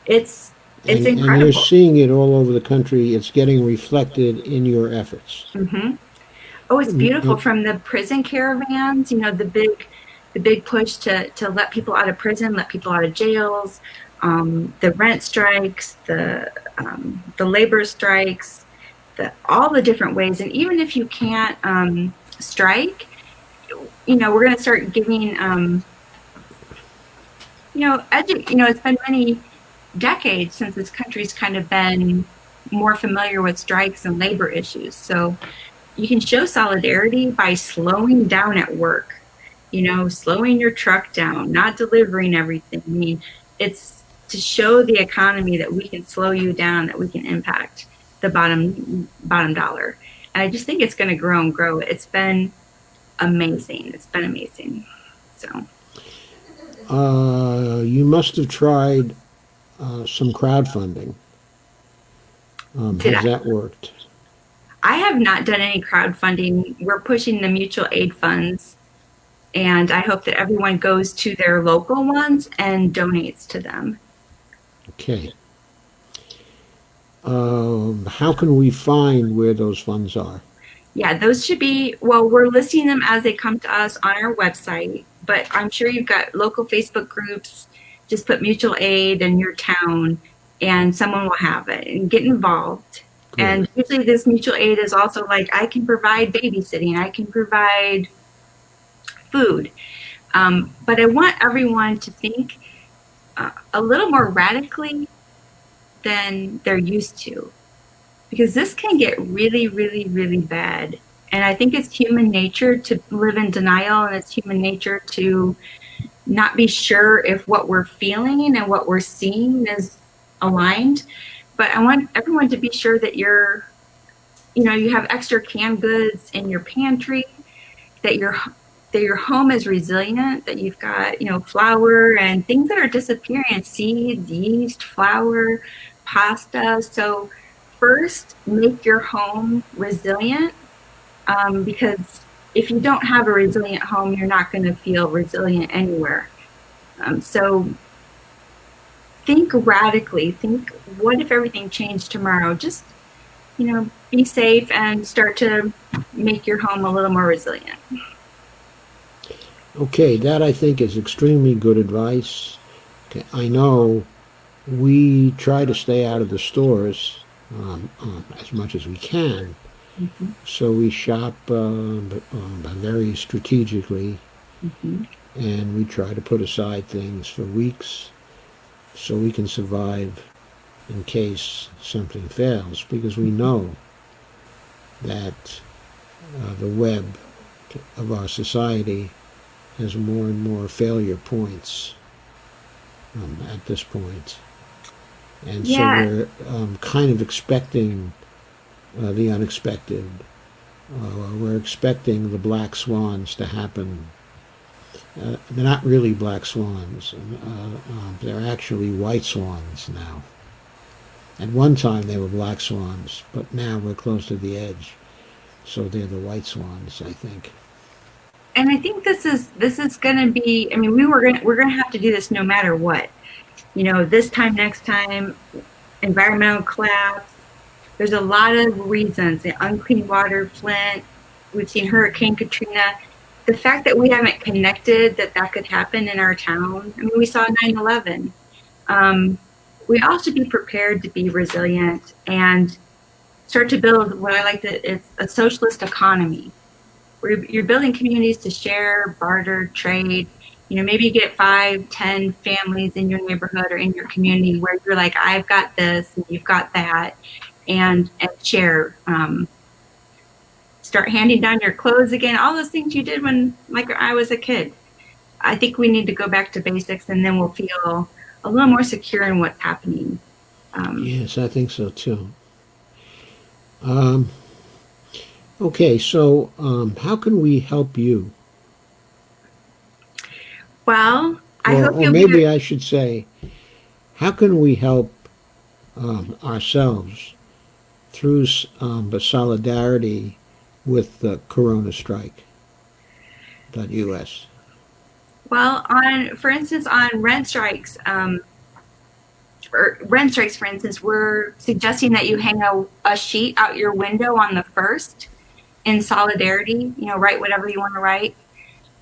It's And incredible. you're seeing it all over the country. It's getting reflected in your efforts. Mm-hmm. Oh, it's beautiful. From the prison caravans, the big push to let people out of prison, let people out of jails, the rent strikes, the labor strikes, all the different ways. And even if you can't strike, we're going to start giving, it's been many decades since this country's kind of been more familiar with strikes and labor issues. So you can show solidarity by slowing down at work, slowing your truck down, not delivering everything. I mean, it's to show the economy that we can slow you down, that we can impact the bottom dollar. And I just think it's going to grow and grow. It's been amazing. It's been amazing. So. You must have tried some crowdfunding. Has that worked? I have not done any crowdfunding. We're pushing the mutual aid funds, and I hope that everyone goes to their local ones and donates to them. Okay. How can we find where those funds are? Yeah, those should be, well, we're listing them as they come to us on our website, but I'm sure you've got local Facebook groups. Just put mutual aid in your town and someone will have it, and get involved. Great. And usually this mutual aid is also like, I can provide babysitting, I can provide food. But I want everyone to think a little more radically than they're used to, because this can get really, really, really bad. And I think it's human nature to live in denial, and it's human nature to not be sure if what we're feeling and what we're seeing is aligned. But I want everyone to be sure that you have extra canned goods in your pantry, that your home is resilient, that you've got, flour and things that are disappearing, seeds, yeast, flour, pasta. So first, make your home resilient, because if you don't have a resilient home, you're not going to feel resilient anywhere. So think radically. Think, what if everything changed tomorrow? Just, be safe and start to make your home a little more resilient. Okay, that I think is extremely good advice. Okay, I know we try to stay out of the stores as much as we can. Mm-hmm. So we shop very strategically, Mm-hmm. and we try to put aside things for weeks so we can survive in case something fails, because we know that the web of our society has more and more failure points at this point. And Yeah. so we're kind of expecting the unexpected. We're expecting the black swans to happen. They're not really black swans. They're actually white swans now. At one time they were black swans, but now we're close to the edge. So they're the white swans, I think. And I think this is going to be, I mean, we're going to have to do this no matter what. This time, next time, environmental collapse. There's a lot of reasons. The unclean water, Flint. We've seen Hurricane Katrina. The fact that we haven't connected that could happen in our town. I mean, we saw 9/11. We all should be prepared to be resilient. And start to build what I like to, it's a socialist economy where you're building communities to share, barter, trade. Maybe you get 5, 10 families in your neighborhood or in your community where you're like, I've got this and you've got that, and share. Start handing down your clothes again, all those things you did when, like, I was a kid. I think we need to go back to basics, and then we'll feel a little more secure in what's happening. Yes, I think so too. Um, okay, so how can we help you? Well, I hope Or you'll be. maybe I should say, how can we help ourselves through the solidarity with the CoronaStrike.us? Well, for instance, on rent strikes, for instance, we're suggesting that you hang a sheet out your window on the first in solidarity. Write whatever you want to write.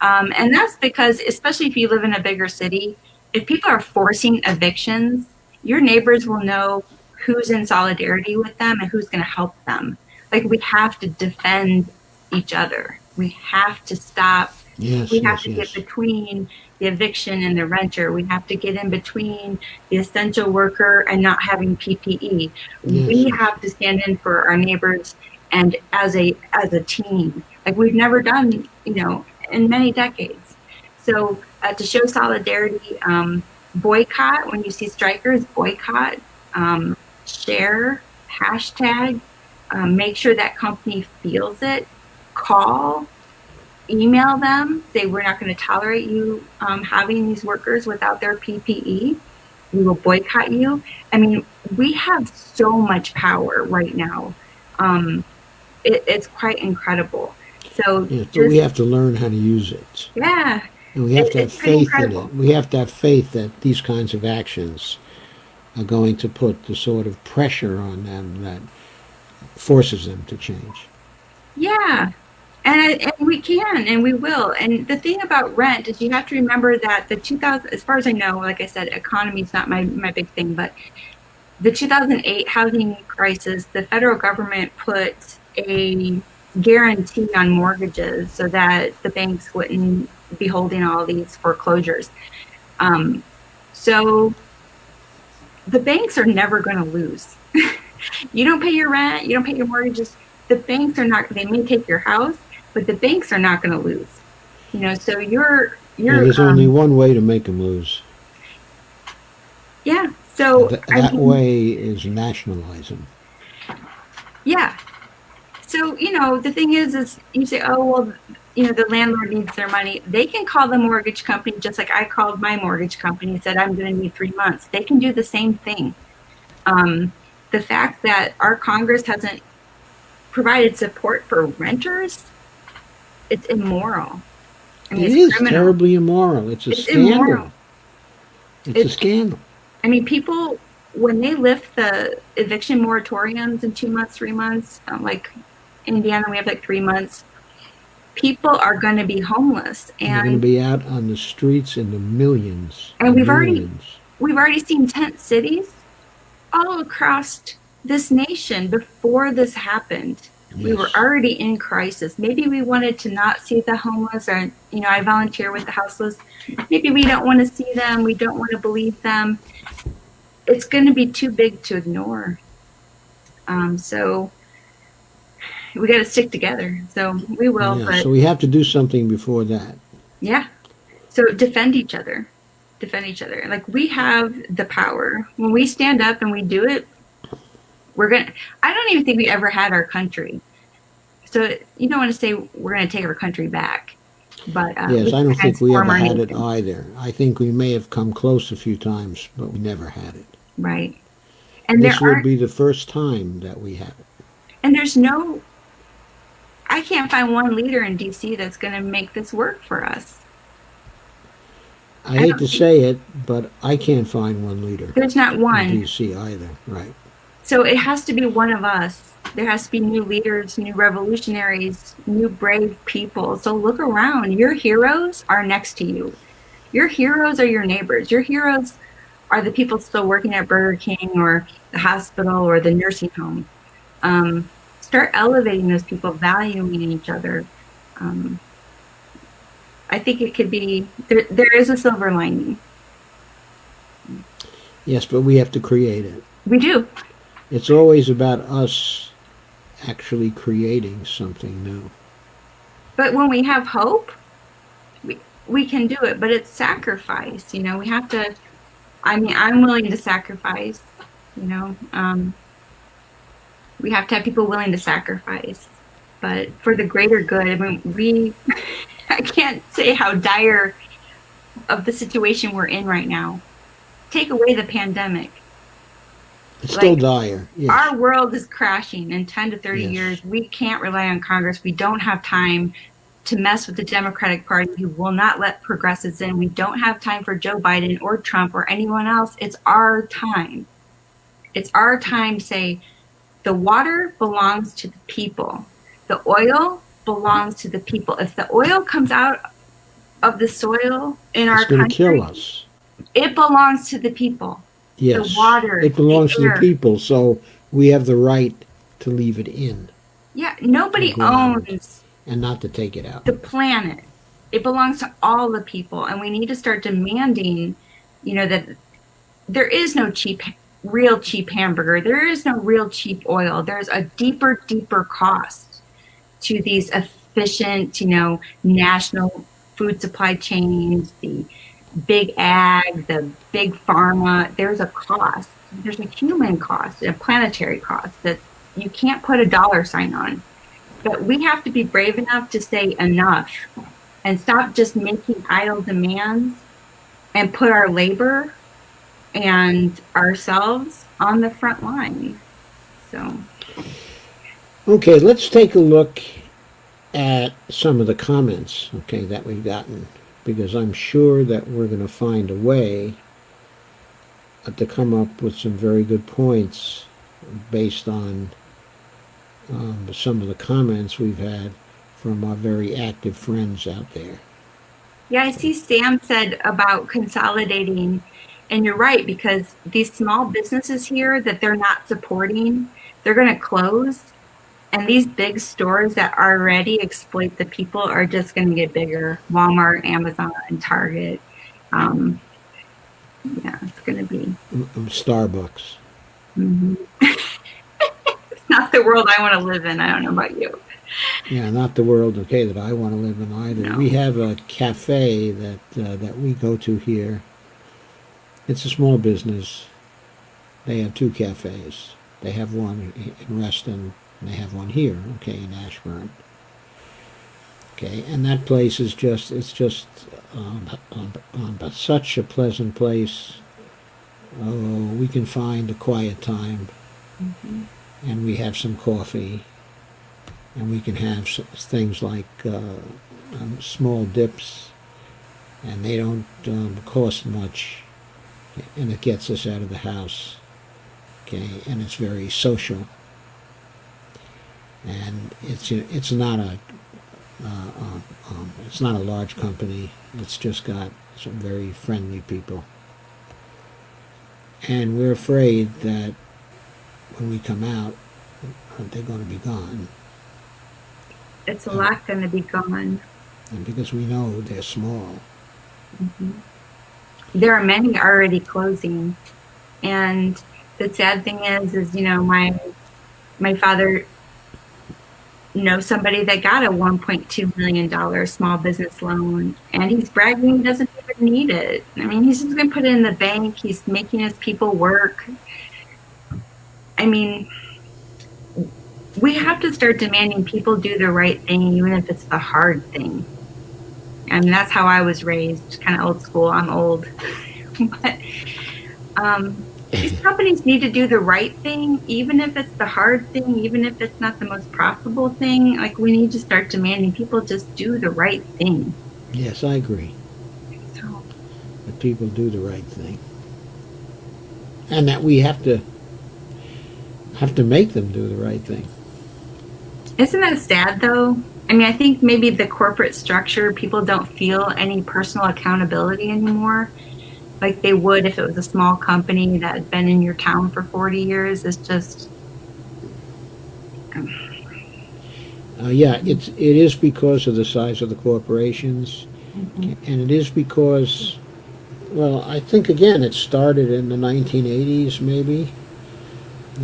And that's because, especially if you live in a bigger city, if people are forcing evictions, your neighbors will know who's in solidarity with them and who's going to help them. Like, we have to defend each other. We have to stop. Yes, We have yes, to get yes. between the eviction and the renter. We have to get in between the essential worker and not having PPE. Yes, We yes. have to stand in for our neighbors and as a team, like we've never done, in many decades. So to show solidarity, boycott when you see strikers, boycott, share, hashtag, make sure that company feels it, call, email them, say we're not going to tolerate you having these workers without their PPE. We will boycott you. I mean, we have so much power right now. Um, it's quite incredible. So Yes, but we just, have to learn how to use it. yeah, And we have to have it's pretty faith in incredible. it. We have to have faith that these kinds of actions are going to put the sort of pressure on them that forces them to change. Yeah. And we can and we will. And the thing about rent is you have to remember that the 2000, as far as I know, like I said, economy is not my big thing, but the 2008 housing crisis, the federal government put a guarantee on mortgages so that the banks wouldn't be holding all these foreclosures. Um, so the banks are never going to lose. You don't pay your rent, you don't pay your mortgages. The banks are not. They may take your house, but the banks are not going to lose. So Yeah, you're there's only one way to make them lose. yeah. And So I that mean, way is nationalize them. yeah. So, the thing is you say, oh, well, the landlord needs their money. They can call the mortgage company just like I called my mortgage company and said, I'm going to need 3 months. They can do the same thing. Um, the fact that our Congress hasn't provided support for renters, it's immoral. I mean, It it's is criminal. terribly immoral. It's a It's immoral. scandal. It's a It's, scandal. I mean, people, when they lift the eviction moratoriums in 2 months, 3 months, like Indiana, we have like 3 months, people are going to be homeless. They're going to And be out on the streets in the millions and and we've already millions. we've already seen tent cities all across this nation before this happened. We were Yes. already in crisis. Maybe we wanted to not see the homeless, or I volunteer with the houseless. Maybe we don't want to see them, we don't want to believe them. It's going to be too big to ignore. So we got to stick together. So we will, Yeah. but So we have to do something before that. yeah. So defend each other. Defend each other. Like, we have the power. When we stand up and we do it, I don't even think we ever had our country. So you don't want to say we're going to take our country back, but Yes, we I can don't think we transform ever our had it nation. either. I think we may have come close a few times, but we never had it. Right. And there This would aren't, be the first time that we have it. and there's no, I can't find one leader in DC that's going to make this work for us. I I hate to don't think say it, but I can't find one leader there's not in one. D.C. either. Right. So it has to be one of us. There has to be new leaders, new revolutionaries, new brave people. So look around. Your heroes are next to you. Your heroes are your neighbors. Your heroes are the people still working at Burger King or the hospital or the nursing home. Start elevating those people, valuing each other. Um, I think it could be there is a silver lining. Yes, but we have to create it. We do. It's always about us actually creating something new. But when we have hope, we can do it. But it's sacrifice. We have to. I mean, I'm willing to sacrifice. You know, we have to have people willing to sacrifice. But for the greater good, I mean, I can't say how dire of the situation we're in right now. Take away the pandemic. It's still Like, dire. Yes. our world is crashing in 10 to 30 Yes. years. We can't rely on Congress. We don't have time to mess with the Democratic Party, who will not let progressives in. We don't have time for Joe Biden or Trump or anyone else. It's our time. It's our time to say the water belongs to the people. The oil belongs to the people. If the oil comes out of the soil in It's our going to kill country, us. it belongs to the people. The Yes. water, It belongs the to the air. people, so we have the right to leave it in Yeah, the nobody ground owns and not to take it out. the planet. It belongs to all the people, and we need to start demanding, that there is no real cheap hamburger. There is no real cheap oil. There's a deeper, deeper cost to these efficient, national food supply chains, the big ag, the big pharma. There's a cost. There's a human cost, a planetary cost that you can't put a dollar sign on. But we have to be brave enough to say enough and stop just making idle demands and put our labor and ourselves on the front line. So, Okay, let's take a look at some of the comments, okay, that we've gotten, because I'm sure that we're going to find a way to come up with some very good points based on some of the comments we've had from our very active friends out there. yeah, I see Sam said about consolidating, and you're right, because these small businesses here that they're not supporting, they're going to close. And these big stores that already exploit the people are just going to get bigger. Walmart, Amazon, Target. Um, yeah, it's going to be. Starbucks. Mm-hmm. It's not the world I want to live in. I don't know about you. Yeah, not the world, okay, that I want to live in either. No. We have a cafe that we go to here. It's a small business. They have two cafes. They have one in Reston, and they have one here, okay, in Ashburn. Okay, and that place is just such a pleasant place. Oh, we can find a quiet time, Mm-hmm. and we have some coffee, and we can have things like small dips, and they don't cost much, and it gets us out of the house. Okay, and it's very social, and it's not a it's not a large company. It's just got some very friendly people, and we're afraid that when we come out, they're going to be gone. It's a lot going to be gone. And because we know they're small. Mm-hmm. There are many already closing, and the sad thing is my father knows somebody that got a $1.2 million small business loan, and he's bragging he doesn't even need it. I mean, he's just going to put it in the bank. He's making his people work. I mean, we have to start demanding people do the right thing, even if it's the hard thing. I mean, that's how I was raised, kind of old school. I'm old. But these companies need to do the right thing, even if it's the hard thing, even if it's not the most profitable thing. Like, we need to start demanding people just do the right thing. Yes, I agree. So, That people do the right thing. And that we have to make them do the right thing. isn't that sad, though? I mean, I think maybe the corporate structure, people don't feel any personal accountability anymore, like they would if it was a small company that had been in your town for 40 years. It's just, Yeah, it is because of the size of the corporations, Mhm. and it is because, well, I think again it started in the 1980s maybe.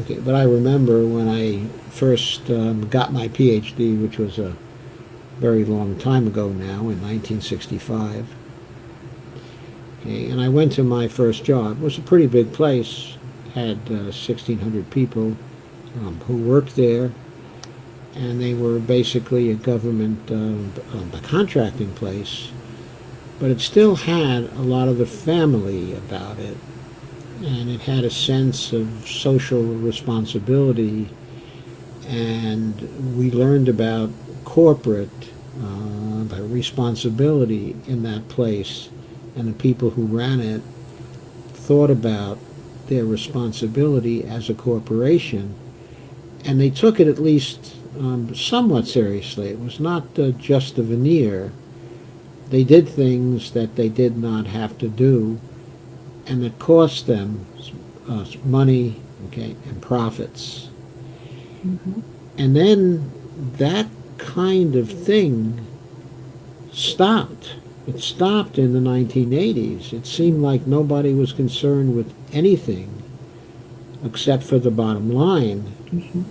Okay, but I remember when I first got my PhD, which was a very long time ago now, in 1965. Okay, and I went to my first job. It was a pretty big place, had 1,600 people who worked there, and they were basically a government a contracting place, but it still had a lot of the family about it, and it had a sense of social responsibility, and we learned about corporate responsibility in that place, and the people who ran it thought about their responsibility as a corporation, and they took it at least somewhat seriously. It was not just a veneer. They did things that they did not have to do, and it cost them money, okay, and profits. Mhm. And then that kind of thing stopped. It stopped in the 1980s. It seemed like nobody was concerned with anything except for the bottom line. Mhm.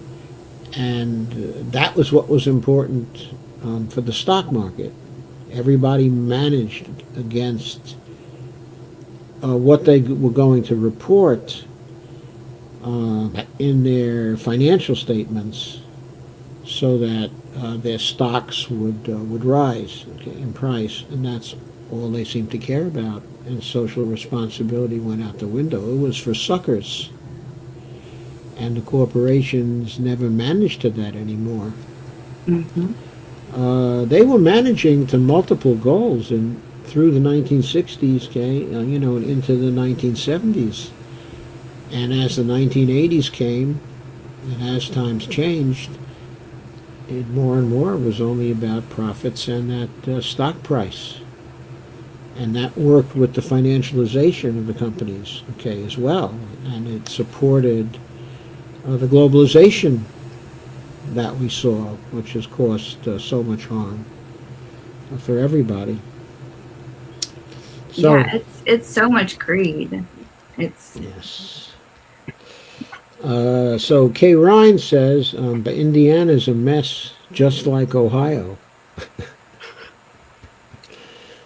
And that was what was important for the stock market. Everybody managed against what they were going to report in their financial statements so that their stocks would rise, okay, in price, and that's all they seemed to care about. And social responsibility went out the window. It was for suckers, and the corporations never managed to that anymore. Mhm. They were managing to multiple goals and through the 1960s, okay, and into the 1970s. And as the 1980s came, and as times changed, it more and more was only about profits and that stock price. And that worked with the financialization of the companies, okay, as well. And it supported the globalization that we saw, which has caused so much harm for everybody. Yeah, So, it's so much greed. It's yes. So Kay Ryan says, but Indiana's a mess, just like Ohio.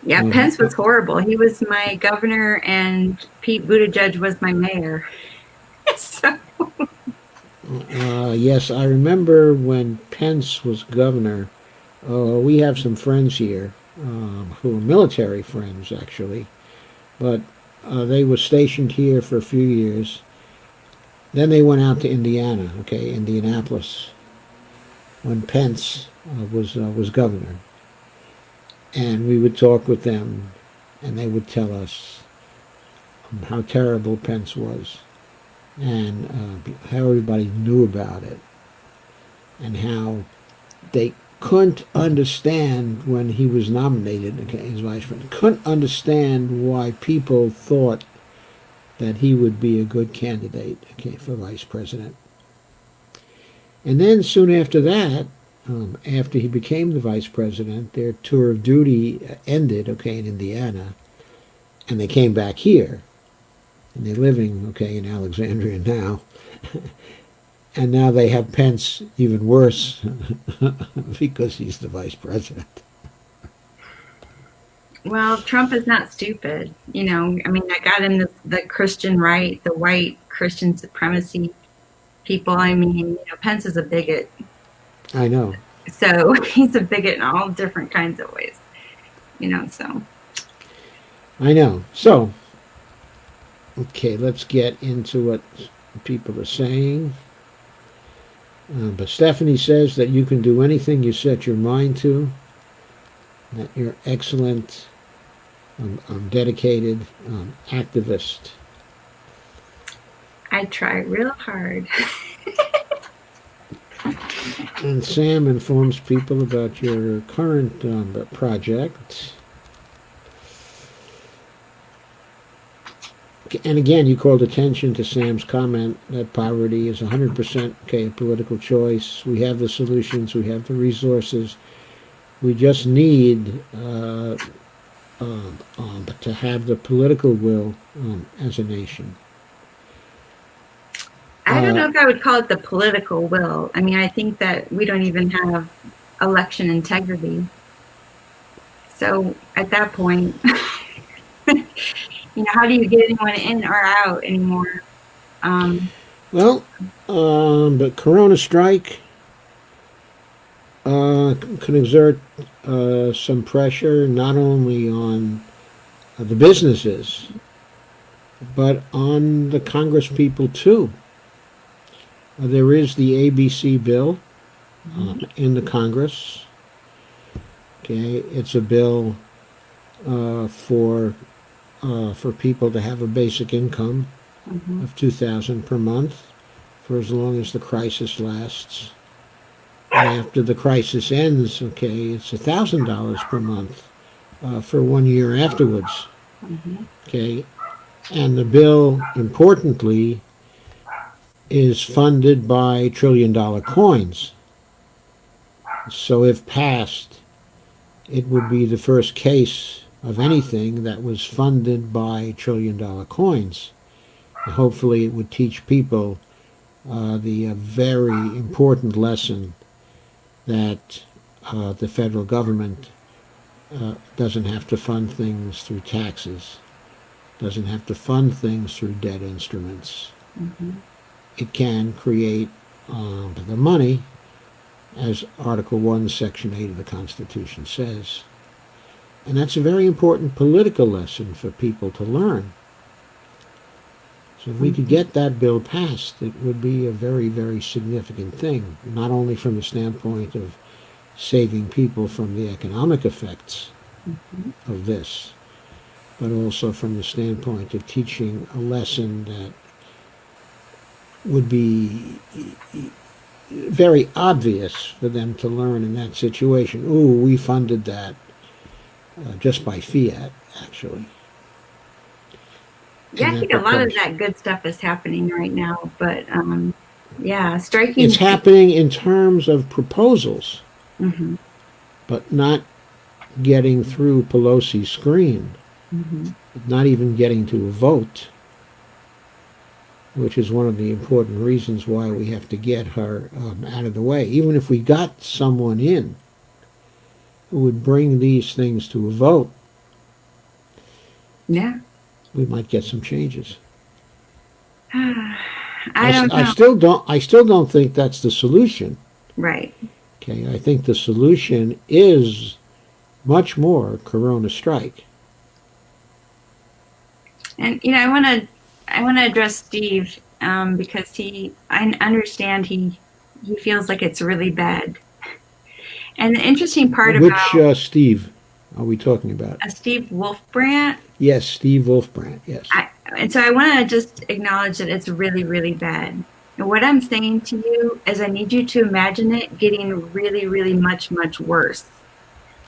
Yeah, Um, Pence was horrible. He was my governor, and Pete Buttigieg was my mayor. So, yes, I remember when Pence was governor. We have some friends here who are military friends, actually, but they were stationed here for a few years. Then they went out to Indiana, okay, Indianapolis, when Pence was governor, and we would talk with them, and they would tell us how terrible Pence was, and how everybody knew about it, and how they couldn't understand when he was nominated, okay, as vice president, couldn't understand why people thought that he would be a good candidate, okay, for vice president. And then soon after that, after he became the vice president, their tour of duty ended, okay, in Indiana, and they came back here, and they're living, okay, in Alexandria now. And now they have Pence even worse because he's the vice president. well, Trump is not stupid. I mean, I got him the Christian right, the white Christian supremacy people. I mean, Pence is a bigot. I know. So he's a bigot in all different kinds of ways. I know. So, okay, let's get into what people are saying. But Stephanie says that you can do anything you set your mind to, that you're excellent, dedicated activist. I try real hard. And Sam informs people about your current project. And again, you called attention to Sam's comment that poverty is 100% okay, a political choice. We have the solutions, we have the resources. We just need to have the political will as a nation. I don't know if I would call it the political will. I mean, I think that we don't even have election integrity. So at that point, how do you get anyone in or out anymore? Well, the CoronaStrike could exert some pressure not only on the businesses, but on the Congress people too. There is the ABC bill in the Congress. Okay, it's a bill for people to have a basic income of $2,000 per month for as long as the crisis lasts. And after the crisis ends, okay, it's $1,000 per month for 1 year afterwards. Okay, and the bill, importantly, is funded by trillion-dollar coins. So if passed, it would be the first case of anything that was funded by trillion-dollar coins. And hopefully it would teach people the very important lesson that the federal government doesn't have to fund things through taxes, doesn't have to fund things through debt instruments. It can create the money, as Article 1, Section 8 of the Constitution says. And that's a very important political lesson for people to learn. So if we could get that bill passed, it would be a very, very significant thing, not only from the standpoint of saving people from the economic effects of this, but also from the standpoint of teaching a lesson that would be very obvious for them to learn in that situation. Ooh, we funded that just by fiat, actually. Yeah, I think a lot of that good stuff is happening right now, but yeah, striking. It's happening in terms of proposals, but not getting through Pelosi's screen, not even getting to a vote, which is one of the important reasons why we have to get her out of the way. Even if we got someone in who would bring these things to a vote, yeah, we might get some changes. I don't know. I still don't think that's the solution. Right. Okay, I think the solution is much more CoronaStrike. And I want to address Steve because I understand he feels like it's really bad. And the interesting part about which Steve are we talking about? Steve Wolfbrandt. Yes, Steve Wolfbrandt. Yes. And so I want to just acknowledge that it's really, really bad. And what I'm saying to you is I need you to imagine it getting really, really much, much worse.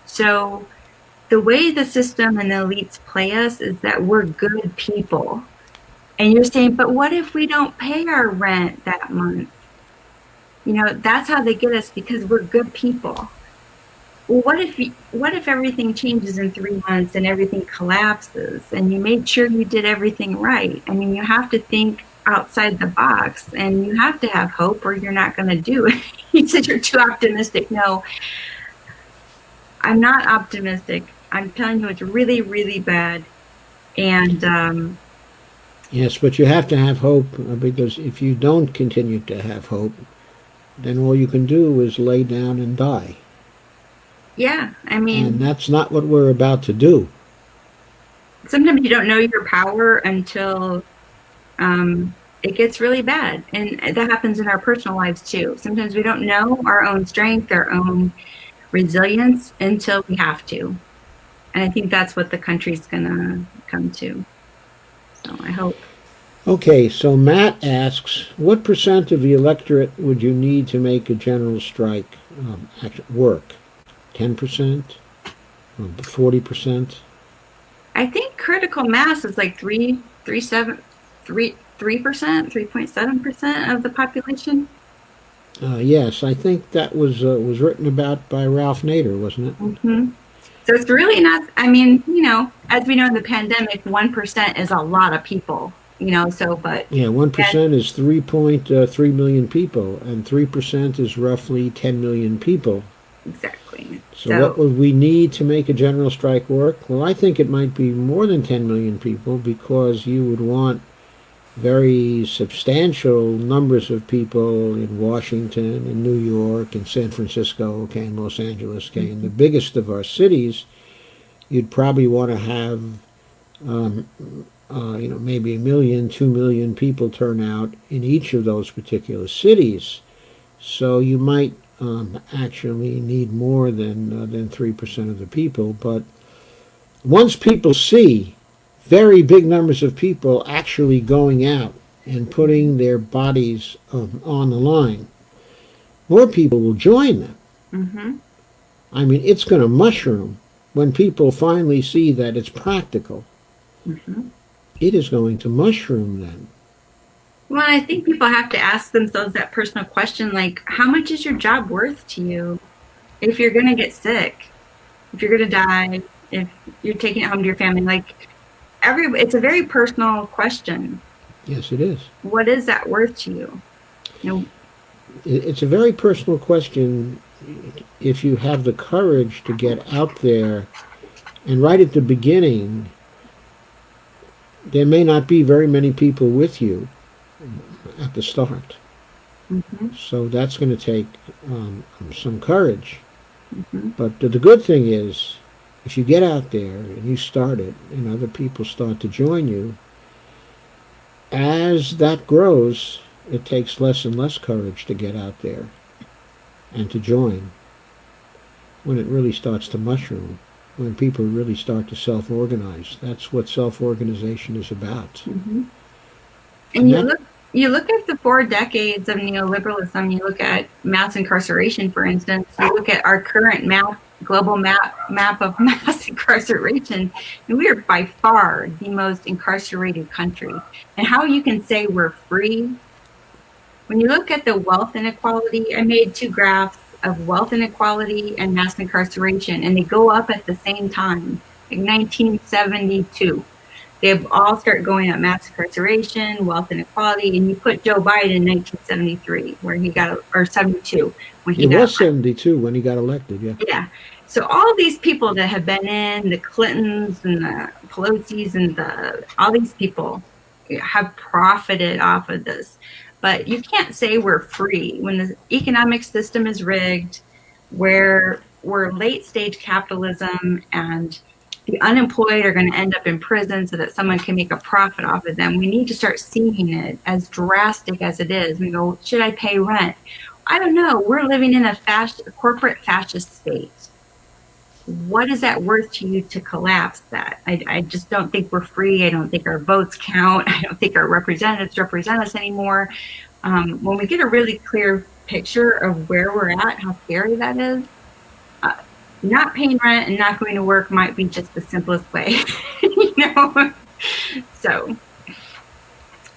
So the way the system and the elites play us is that we're good people. And you're saying, but what if we don't pay our rent that month? That's how they get us, because we're good people. Well, what if everything changes in 3 months and everything collapses and you made sure you did everything right? I mean, you have to think outside the box and you have to have hope or you're not going to do it. He said, you're too optimistic. No, I'm not optimistic. I'm telling you, it's really, really bad. And yes, but you have to have hope, because if you don't continue to have hope, then all you can do is lay down and die. Yeah, I mean, and that's not what we're about to do. Sometimes you don't know your power until it gets really bad, and that happens in our personal lives too. Sometimes we don't know our own strength, our own resilience until we have to, and I think that's what the country's gonna come to. So I hope. Okay, so Matt asks, what percent of the electorate would you need to make a general strike work? 10%? 40%? I think critical mass is like 3 3.7% 3.7% of the population. Yes, I think that was written about by Ralph Nader, wasn't it? Hmm. So it's really not, I mean, as we know in the pandemic, 1% is a lot of people, so, but Yeah, one yeah, percent is 3.3 million people, and 3% is roughly 10 million people. exactly. So what So, would we need to make a general strike work? Well, I think it might be more than 10 million people because you would want very substantial numbers of people in Washington, in New York, in San Francisco, okay, in Los Angeles, okay, in the biggest of our cities. You'd probably want to have, um, maybe 1 million, 2 million people turn out in each of those particular cities. So you might actually need more than 3% of the people. But once people see very big numbers of people actually going out and putting their bodies on the line, more people will join them. hmm I mean, it's going to mushroom when people finally see that it's practical. hmm It is going to mushroom then. well, I think people have to ask themselves that personal question, like, how much is your job worth to you if you're going to get sick, if you're going to die, if you're taking it home to your family? Like, it's a very personal question. Yes, it is. What is that worth to you? You know, It's a very personal question if you have the courage to get out there. And right at the beginning, there may not be very many people with you at the start. hmm So that's going to take some courage. hmm But the good thing is, if you get out there and you start it, and other people start to join you, as that grows, it takes less and less courage to get out there and to join when it really starts to mushroom, when people really start to self-organize. That's what self-organization is about. hmm And And that, you look at the 4 decades of neoliberalism, you look at mass incarceration, for instance, you look at our current global map of mass incarceration, and we are by far the most incarcerated country. And how you can say we're free when you look at the wealth inequality, I made two graphs of wealth inequality and mass incarceration, and they go up at the same time, like 1972. They've all start going up: mass incarceration, wealth inequality, and you put Joe Biden in 1973, where he got, or 72, when it he got was 72 when he got elected, yeah. elected. Yeah. So all these people that have been in, the Clintons and the Pelosi's and all these people have profited off of this. But you can't say we're free when the economic system is rigged, where we're late stage capitalism and the unemployed are going to end up in prison so that someone can make a profit off of them. We need to start seeing it as drastic as it is. We go, should I pay rent? I don't know. We're living in a corporate fascist state. What is that worth to you to collapse that? I just don't think we're free. I don't think our votes count. I don't think our representatives represent us anymore. When we get a really clear picture of where we're at, how scary that is, uh, not paying rent and not going to work might be just the simplest way, you know. So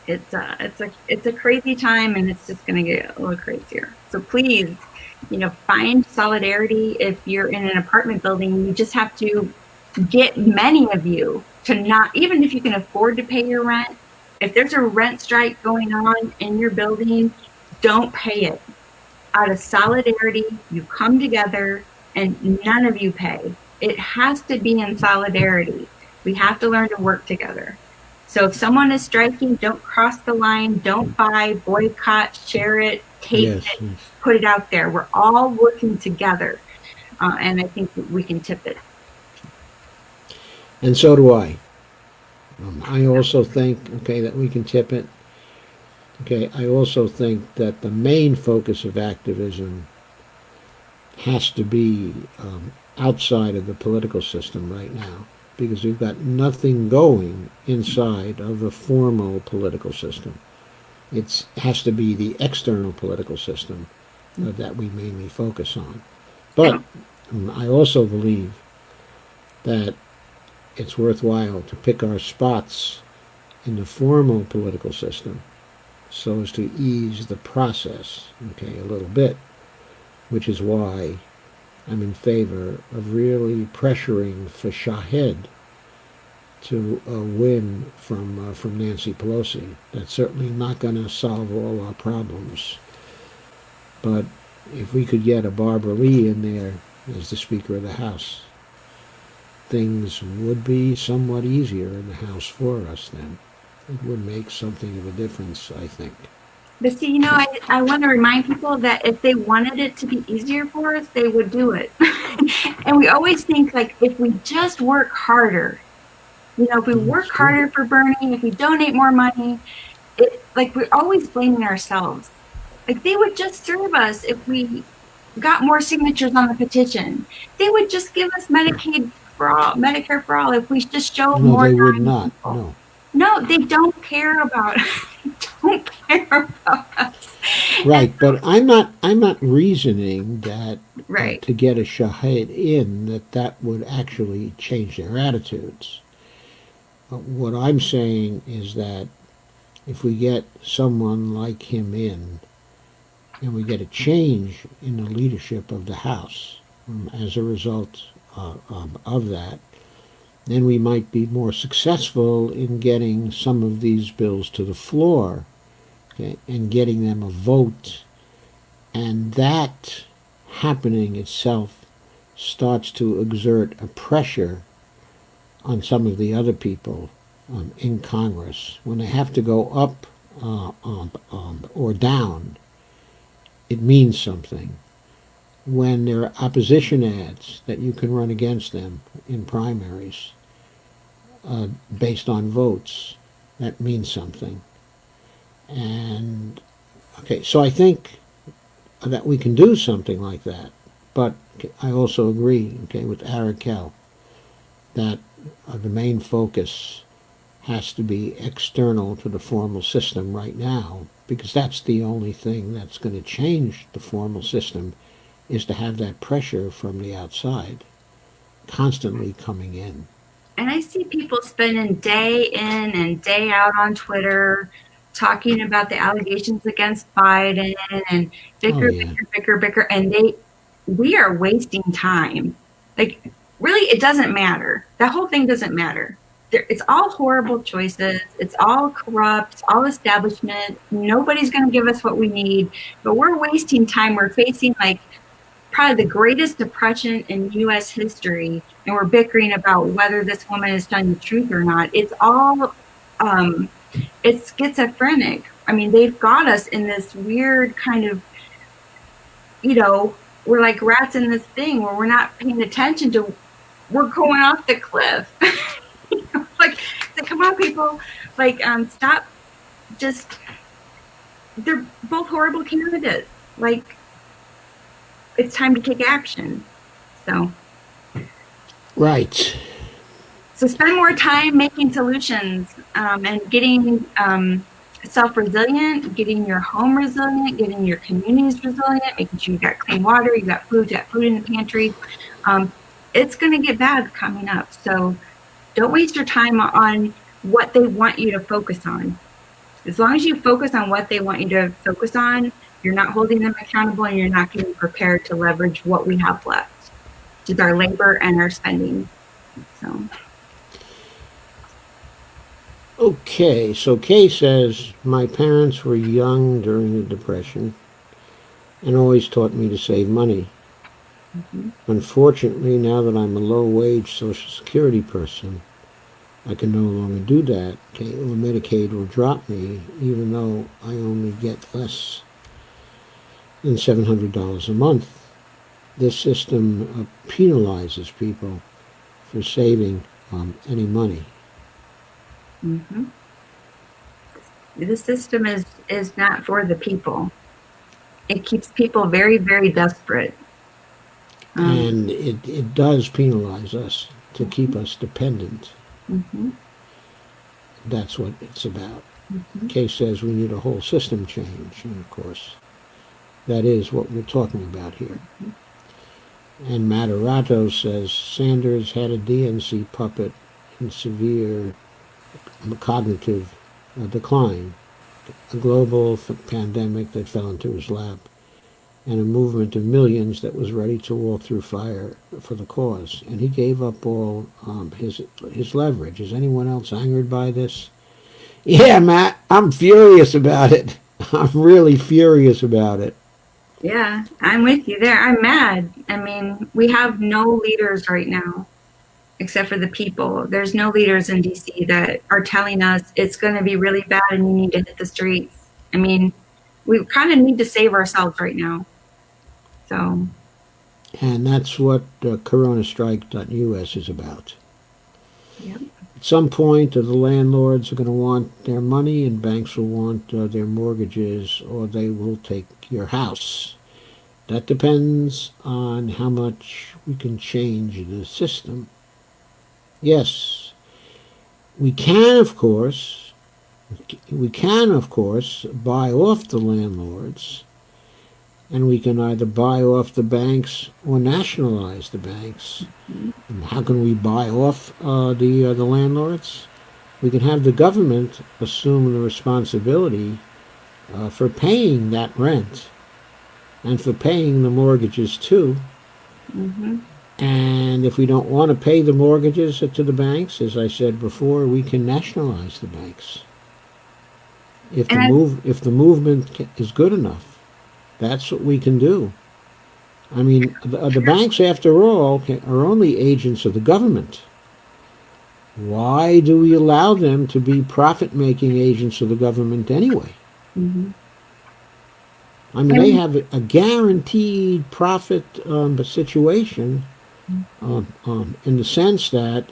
it's a crazy time, and it's just going to get a little crazier. So please, find solidarity. If you're in an apartment building, you just have to get many of you to not, even if you can afford to pay your rent, if there's a rent strike going on in your building, don't pay it. Out of solidarity, you come together and none of you pay. It has to be in solidarity. We have to learn to work together. So if someone is striking, don't cross the line, don't buy, boycott, share it, tape Yes, it, yes. put it out there. We're all working together. And I think we can tip it. And so do I. I also think, okay, that we can tip it. Okay, I also think that the main focus of activism has to be outside of the political system right now because we've got nothing going inside of the formal political system. It has to be the external political system that we mainly focus on. But I also believe that it's worthwhile to pick our spots in the formal political system so as to ease the process, okay, a little bit, which is why I'm in favor of really pressuring for Shahed to win from Nancy Pelosi. That's certainly not going to solve all our problems, but if we could get a Barbara Lee in there as the Speaker of the House, things would be somewhat easier in the House for us then. It would make something of a difference, I think. But see, I want to remind people that if they wanted it to be easier for us, they would do it. And we always think, like, if we just work harder, if we work harder for Bernie, if we donate more money, like, we're always blaming ourselves. Like, they would just serve us if we got more signatures on the petition. They would just give us Medicare for all, if we just showed No, more they would dying not. people. No. No, they don't care about us. They don't care about us. Right, but I'm not reasoning that Right. to get a Shahed in that would actually change their attitudes. What I'm saying is that if we get someone like him in, and we get a change in the leadership of the House as a result of that, then we might be more successful in getting some of these bills to the floor, okay, and getting them a vote. And that happening itself starts to exert a pressure on some of the other people in Congress. When they have to go up or down, it means something. When there are opposition ads that you can run against them in primaries based on votes, that means something. And, okay, so I think that we can do something like that. But I also agree, okay, with Araquel that the main focus has to be external to the formal system right now, because that's the only thing that's going to change the formal system, is to have that pressure from the outside constantly coming in. And I see people spending day in and day out on Twitter talking about the allegations against Biden and bicker, and we are wasting time. Like, really, it doesn't matter. That whole thing doesn't matter. It's all horrible choices. It's all corrupt. It's all establishment. Nobody's going to give us what we need, but we're wasting time. We're facing, like, probably the greatest depression in U.S. history, and we're bickering about whether this woman is telling the truth or not. It's all, it's schizophrenic. I mean, they've got us in this weird kind of, we're like rats in this thing where we're not paying attention to, we're going off the cliff. Like, come on, people, like, stop. Just, they're both horrible candidates. Like, it's time to take action. So, Right. So spend more time making solutions and getting self-resilient, getting your home resilient, getting your communities resilient, making sure you got clean water, you got food in the pantry. It's going to get bad coming up. So don't waste your time on what they want you to focus on. As long as you focus on what they want you to focus on, you're not holding them accountable, and you're not getting prepared to leverage what we have left, which is our labor and our spending. So. Okay, so Kay says, my parents were young during the Depression and always taught me to save money. Mm-hmm. Unfortunately, now that I'm a low-wage Social Security person, I can no longer do that, okay, or Medicaid will drop me, even though I only get less than $700 a month. This system penalizes people for saving any money. Mm-hmm. The system is not for the people. It keeps people very, very desperate. And it does penalize us to keep us dependent. Mm-hmm. That's what it's about. Mm-hmm. Kay says we need a whole system change, and of course, that is what we're talking about here. Mm-hmm. And Materato says Sanders had a DNC puppet in severe cognitive decline, a global pandemic that fell into his lap, and a movement of millions that was ready to walk through fire for the cause. And he gave up all his leverage. Is anyone else angered by this? Yeah, Matt, I'm furious about it. I'm really furious about it. Yeah, I'm with you there. I'm mad. I mean, we have no leaders right now except for the people. There's no leaders in DC that are telling us it's going to be really bad and you need to hit the streets. I mean, we kind of need to save ourselves right now. So, And that's what CoronaStrike.us is about. yeah. At some point, the landlords are going to want their money, and banks will want their mortgages, or they will take your house. That depends on how much we can change the system. Yes, we can, of course, buy off the landlords, and we can either buy off the banks or nationalize the banks. And how can we buy off the landlords? We can have the government assume the responsibility for paying that rent and for paying the mortgages too. Mm-hmm. And if we don't want to pay the mortgages to the banks, as I said before, we can nationalize the banks. If And I, the movement is good enough, that's what we can do. I mean, the banks, after all, are only agents of the government. Why do we allow them to be profit-making agents of the government anyway? mm-hmm. I mean, they have a guaranteed profit situation in the sense that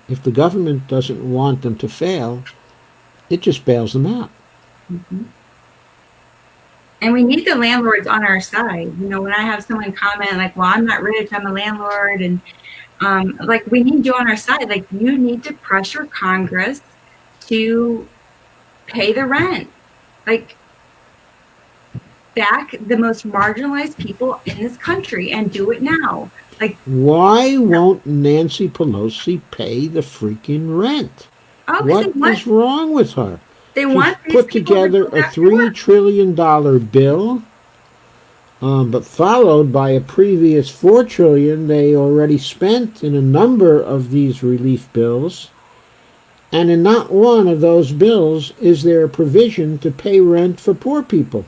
if the government doesn't want them to fail, it just bails them out. Mm-hmm. And we need the landlords on our side. You know, when I have someone comment like, well, I'm not rich, I'm a landlord. And like, we need you on our side. Like, you need to pressure Congress to pay the rent. Like, back the most marginalized people in this country and do it now. Like, why won't Nancy Pelosi pay the freaking rent? oh, What is wrong with her? They She's want these put people together to a $3 trillion bill, but followed by a previous $4 trillion they already spent in a number of these relief bills. And in not one of those bills is there a provision to pay rent for poor people.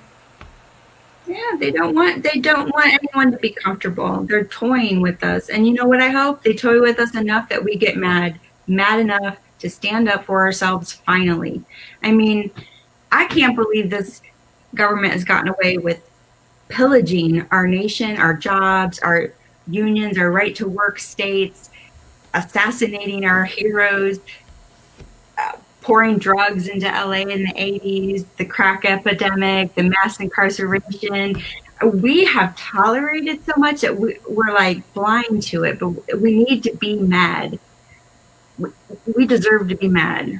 Yeah, they don't want anyone to be comfortable. They're toying with us. And you know what I hope? They toy with us enough that we get mad enough to stand up for ourselves finally. I mean, I can't believe this government has gotten away with pillaging our nation, our jobs, our unions, our right to work states, assassinating our heroes, pouring drugs into LA in the 80s, the crack epidemic, the mass incarceration. We have tolerated so much that we're like blind to it, but we need to be mad. We deserve to be mad.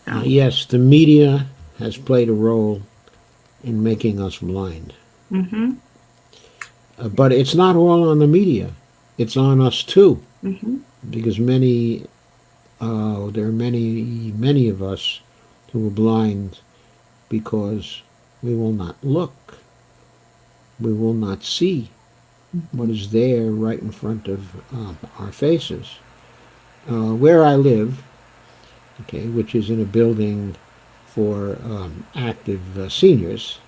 So. Yes, the media has played a role in making us blind. Mm-hmm. But it's not all on the media. It's on us too. Mm-hmm. Because there are many of us who are blind because we will not look. We will not see what is there right in front of our faces. Where I live, okay, which is in a building for active seniors,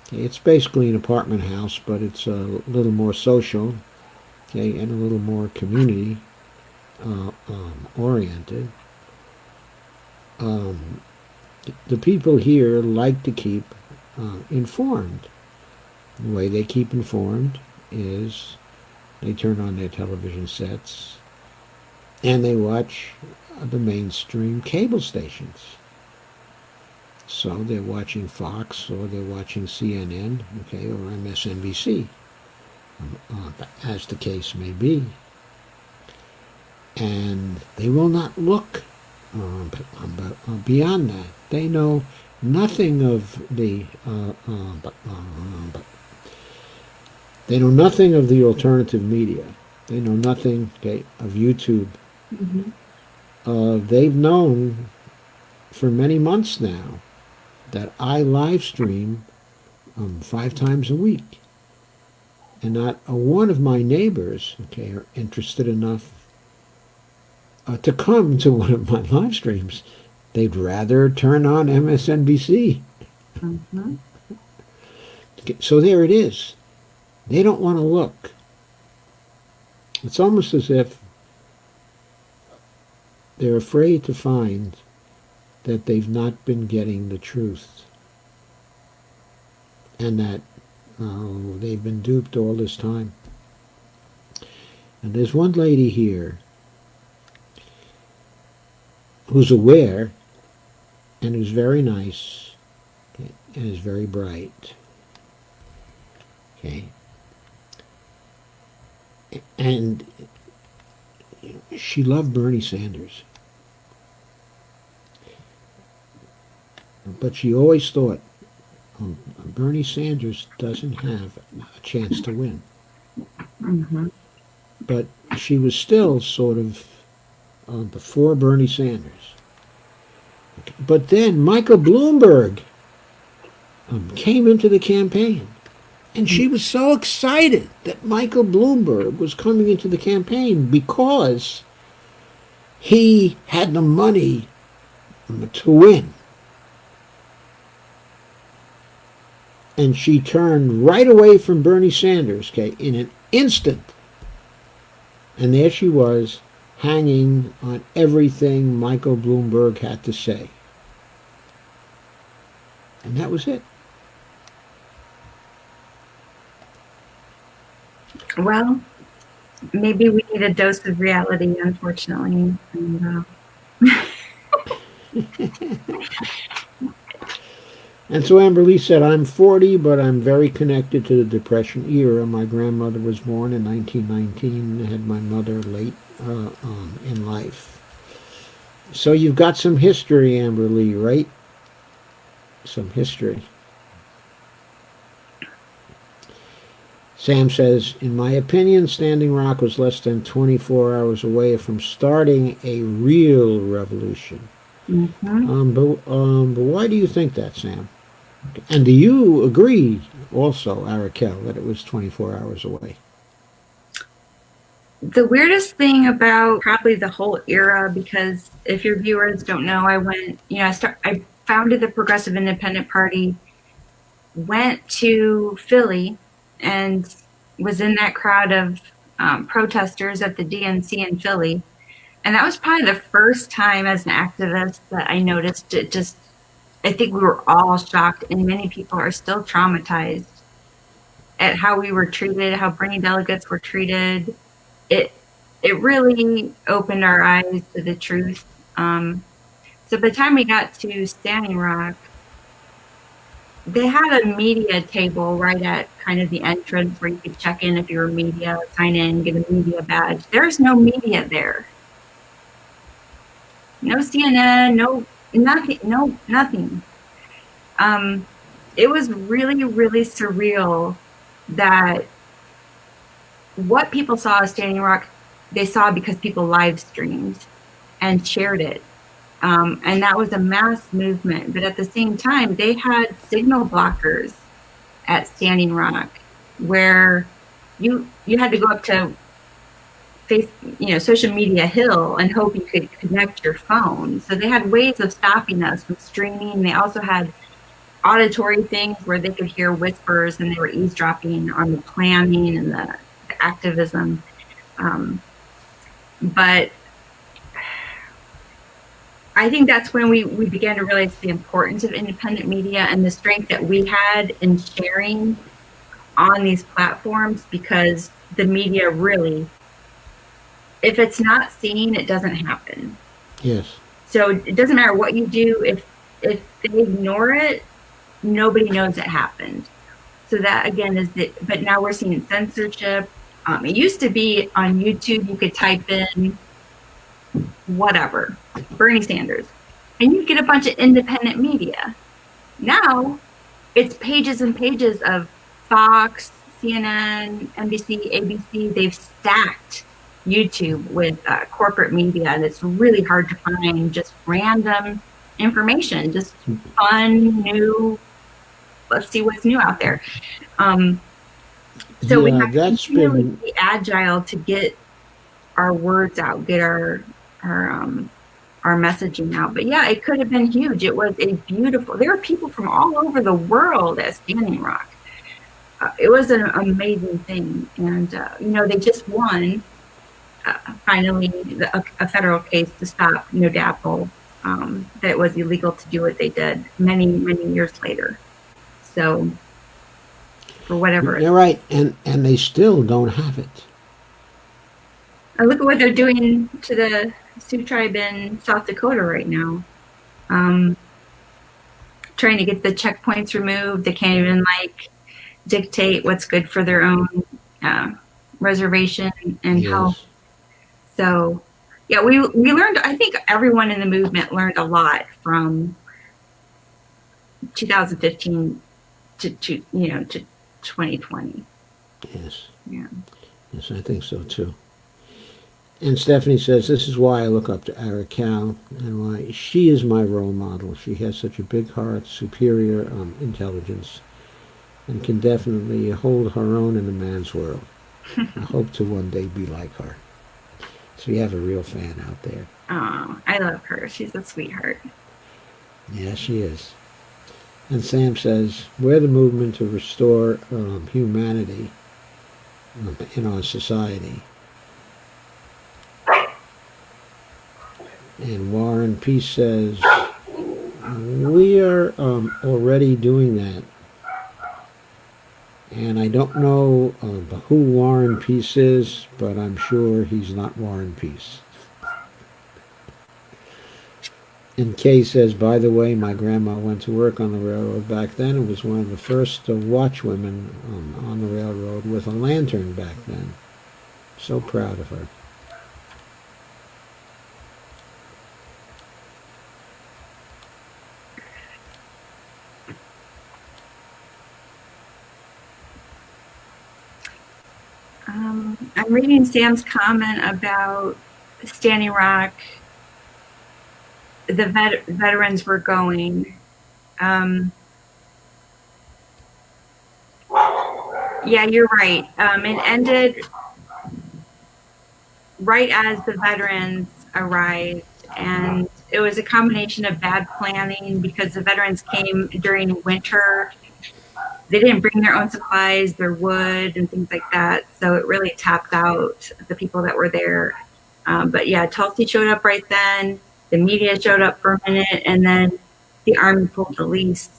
okay, it's basically an apartment house, but it's a little more social, okay, and a little more community oriented. The people here like to keep informed. The way they keep informed is they turn on their television sets and they watch the mainstream cable stations. So they're watching Fox or they're watching CNN, okay, or MSNBC, as the case may be. And they will not look beyond that. They know nothing of the alternative media. They know nothing, okay, of YouTube. Mm-hmm. they've known for many months now that I live stream 5 times a week. And not a one of my neighbors, okay, are interested enough to come to one of my live streams. They'd rather turn on MSNBC. Mm-hmm. Okay, so there it is. They don't want to look. It's almost as if they're afraid to find that they've not been getting the truth and that they've been duped all this time. And there's one lady here who's aware and who's very nice, okay, and is very bright. Okay. And she loved Bernie Sanders. But she always thought Bernie Sanders doesn't have a chance to win. Mm-hmm. But she was still sort of before Bernie Sanders. But then Michael Bloomberg came into the campaign. And she was so excited that Michael Bloomberg was coming into the campaign because he had the money to win. And she turned right away from Bernie Sanders, okay, in an instant. And there she was, hanging on everything Michael Bloomberg had to say. And that was it. Well, maybe we need a dose of reality, unfortunately. And, And so Amber Lee said, I'm 40, but I'm very connected to the Depression era. My grandmother was born in 1919 and had my mother late in life. So you've got some history, Amber Lee, right? Some history. Sam says, in my opinion, Standing Rock was less than 24 hours away from starting a real revolution. mm-hmm. But why do you think that, Sam? And do you agree also, Araquel, that it was 24 hours away? The weirdest thing about probably the whole era, because if your viewers don't know, I founded the Progressive Independent Party, went to Philly, and was in that crowd of protesters at the DNC in Philly. And that was probably the first time as an activist that I noticed it just, I think we were all shocked, and many people are still traumatized at how we were treated, how Bernie delegates were treated. It really opened our eyes to the truth. So by the time we got to Standing Rock, they had a media table right at kind of the entrance where you could check in if you were media, sign in, get a media badge. There's no media there. No CNN, no nothing. It was really, really surreal that what people saw at Standing Rock, they saw because people live streamed and shared it. And that was a mass movement. But at the same time, they had signal blockers at Standing Rock where you had to go up to social media hill and hope you could connect your phone. So they had ways of stopping us from streaming. They also had auditory things where they could hear whispers, and they were eavesdropping on the planning and the activism. But I think that's when we began to realize the importance of independent media and the strength that we had in sharing on these platforms, because the media really, if it's not seen, it doesn't happen. Yes. So it doesn't matter what you do. If they ignore it, nobody knows it happened. So that, again, is but now we're seeing censorship. It used to be on YouTube, you could type in whatever, Bernie Sanders, and you get a bunch of independent media. Now it's pages and pages of Fox, CNN, NBC, ABC. They've stacked YouTube with corporate media, and it's really hard to find just random information, just fun, new, let's see what's new out there. So we Yeah, have to that's continually been, be agile to get our words out, get our messaging out. But yeah, it could have been huge. It was a beautiful. There were people from all over the world at Standing Rock. It was an amazing thing, and they just won finally a federal case to stop No Dapple. That it was illegal to do what they did many years later. So for whatever, you're right, and they still don't have it. look at what they're doing to the Sioux tribe in South Dakota right now. Um, Trying to get the checkpoints removed. They can't even dictate what's good for their own uh, reservation and health. Yes. So yeah, we learned. I think everyone in the movement learned a lot from 2015 to 2020. Yes. Yeah. Yes, I think so too. And Stephanie says, this is why I look up to Araquel and why she is my role model. She has such a big heart, superior intelligence, and can definitely hold her own in a man's world. I hope to one day be like her. So you have a real fan out there. Oh, I love her. She's a sweetheart. Yeah, she is. And Sam says, we're the movement to restore humanity in our society. And Warren Peace says, we are already doing that. And I don't know who Warren Peace is, but I'm sure he's not Warren Peace. And Kay says, by the way, my grandma went to work on the railroad back then and was one of the first watchwomen on the railroad with a lantern back then. So proud of her. I'm reading Sam's comment about Standing Rock. The veterans were going. Yeah, you're right. It ended right as the veterans arrived, and it was a combination of bad planning because the veterans came during winter. They didn't bring their own supplies, their wood and things like that, so it really tapped out the people that were there. But yeah, Tulsi showed up right then. The media showed up for a minute, and then the Army pulled the lease,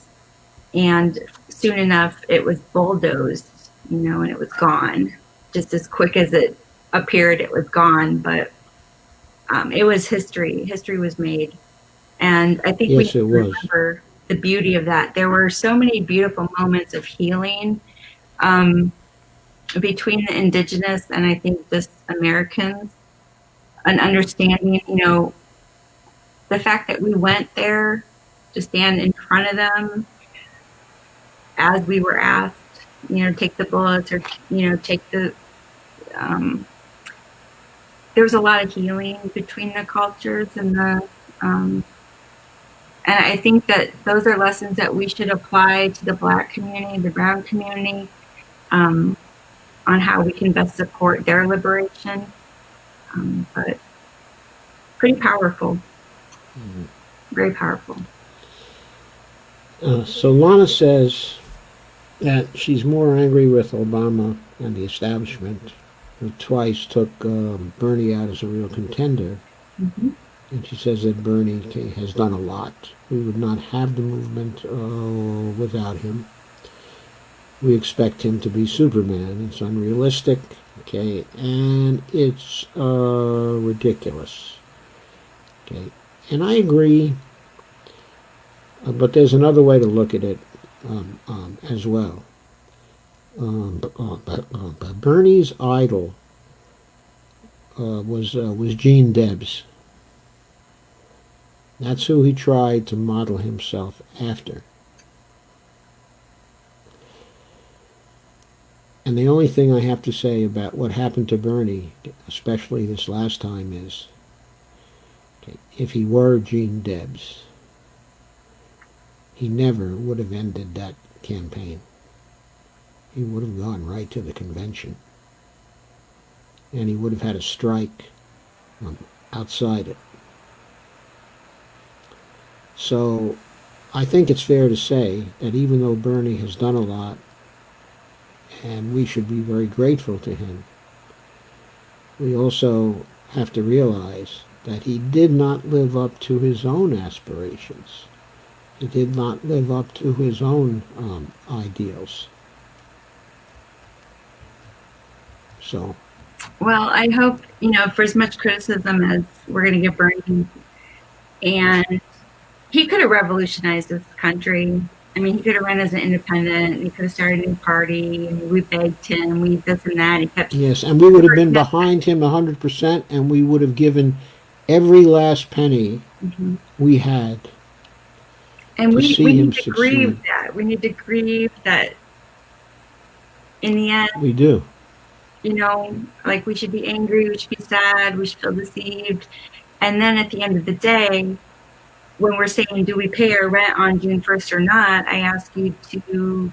and soon enough it was bulldozed, and it was gone. Just as quick as it appeared, it was gone. But it was history. History was made. And I think we Yes, need it to was. remember the beauty of that. There were so many beautiful moments of healing between the indigenous and I think just Americans, an understanding, the fact that we went there to stand in front of them as we were asked, take the bullets or, take the, there was a lot of healing between the cultures and I think that those are lessons that we should apply to the Black community, the brown community, on how we can best support their liberation. But pretty powerful, very powerful. So Lana says that she's more angry with Obama and the establishment, who twice took Bernie out as a real contender. Mm-hmm. And she says that Bernie has done a lot. We would not have the movement without him. We expect him to be Superman. It's unrealistic, okay, and it's ridiculous, okay. And I agree, but there's another way to look at it as well. But Bernie's idol was Gene Debs. That's who he tried to model himself after. And the only thing I have to say about what happened to Bernie, especially this last time, is okay, if he were Gene Debs, he never would have ended that campaign. He would have gone right to the convention. And he would have had a strike outside it. So I think it's fair to say that even though Bernie has done a lot, and we should be very grateful to him, we also have to realize that he did not live up to his own aspirations. He did not live up to his own ideals. So, Well, I hope, for as much criticism as we're going to give Bernie, and he could have revolutionized this country. I mean, he could have run as an independent. He could have started a new party. And we begged him. We this and that. He kept. yes, and we would have been behind him 100%, and we would have given every last penny we had And to we see him need to grieve succeed. that. We need to grieve that in the end, We do. like we should be angry, we should be sad, we should feel deceived. And then at the end of the day, when we're saying, do we pay our rent on June 1st or not, I ask you to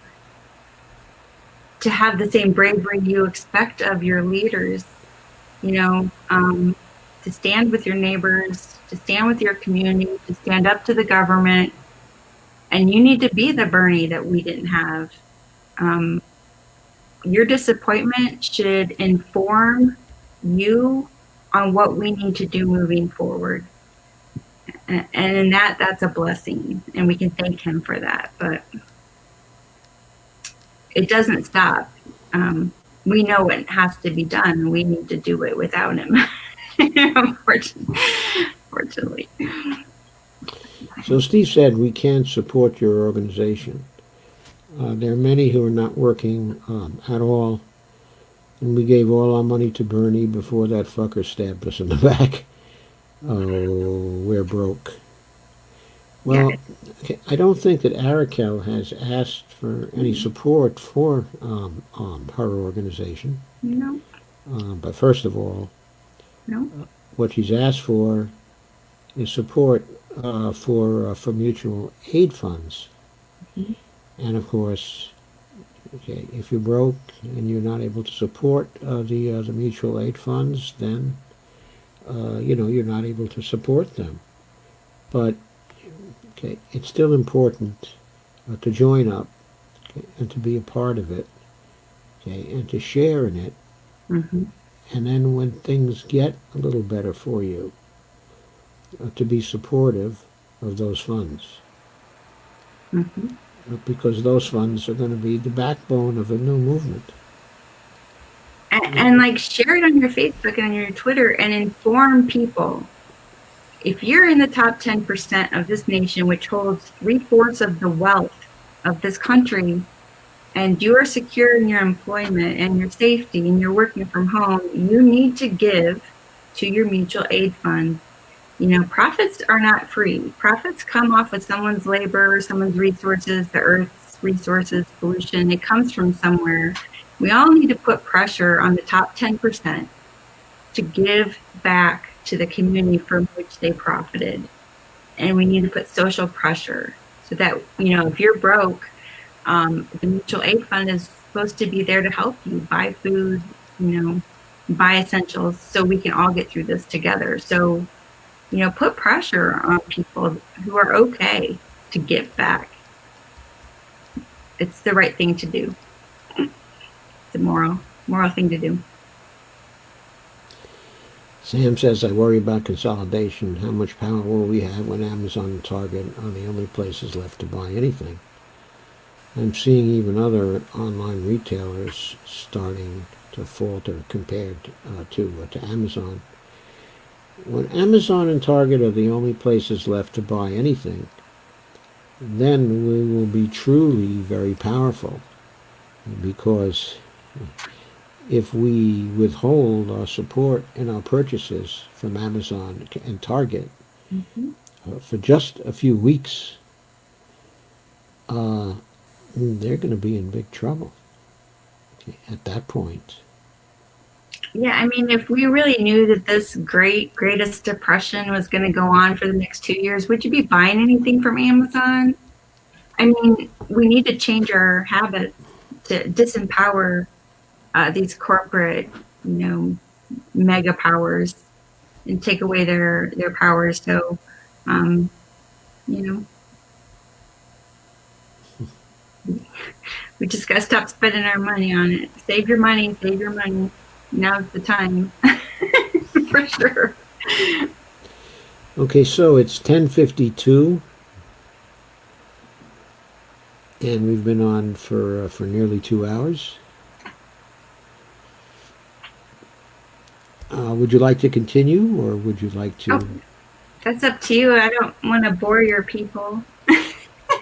have the same bravery you expect of your leaders, to stand with your neighbors, to stand with your community, to stand up to the government. And you need to be the Bernie that we didn't have. Your disappointment should inform you on what we need to do moving forward. And in that's a blessing, and we can thank him for that. But it doesn't stop. We know it has to be done. We need to do it without him, unfortunately. So Steve said we can't support your organization. There are many who are not working at all, and we gave all our money to Bernie before that fucker stabbed us in the back. Oh, we're broke. Well, Yeah. okay, I don't think that Araquel has asked for any support for her organization. No. But first of all, No. what she's asked for is support for mutual aid funds. Mm-hmm. And of course, okay, if you're broke and you're not able to support the mutual aid funds, then you're not able to support them. But okay, it's still important to join up, okay, and to be a part of it, okay, and to share in it. Mm-hmm. And then when things get a little better for you, to be supportive of those funds. Mm-hmm. Because those funds are going to be the backbone of a new movement. And like share it on your Facebook and on your Twitter and inform people. If you're in the top 10% of this nation, which holds 3/4 of the wealth of this country, and you are secure in your employment and your safety and you're working from home, you need to give to your mutual aid funds. Profits are not free. Profits come off of someone's labor, someone's resources, the earth's resources, pollution. It comes from somewhere. We all need to put pressure on the top 10% to give back to the community from which they profited. And we need to put social pressure so that, if you're broke, the mutual aid fund is supposed to be there to help you buy food, buy essentials so we can all get through this together. So, put pressure on people who are okay to give back. It's the right thing to do. It's a moral thing to do. Sam says, I worry about consolidation. How much power will we have when Amazon and Target are the only places left to buy anything? I'm seeing even other online retailers starting to falter compared to Amazon. When Amazon and Target are the only places left to buy anything, then we will be truly very powerful. Because if we withhold our support and our purchases from Amazon and Target for just a few weeks, they're going to be in big trouble. at that point. Yeah, I mean, if we really knew that this greatest depression was going to go on for the next 2 years, would you be buying anything from Amazon? I mean, we need to change our habits to disempower these corporate, mega powers and take away their powers. So, um, you know, we just got to stop spending our money on it. Save your money, save your money. Now's the time, for sure. Okay, so it's 10:52, and we've been on for nearly 2 hours. Would you like to continue, or would you like Oh, to? that's up to you. I don't want to bore your people.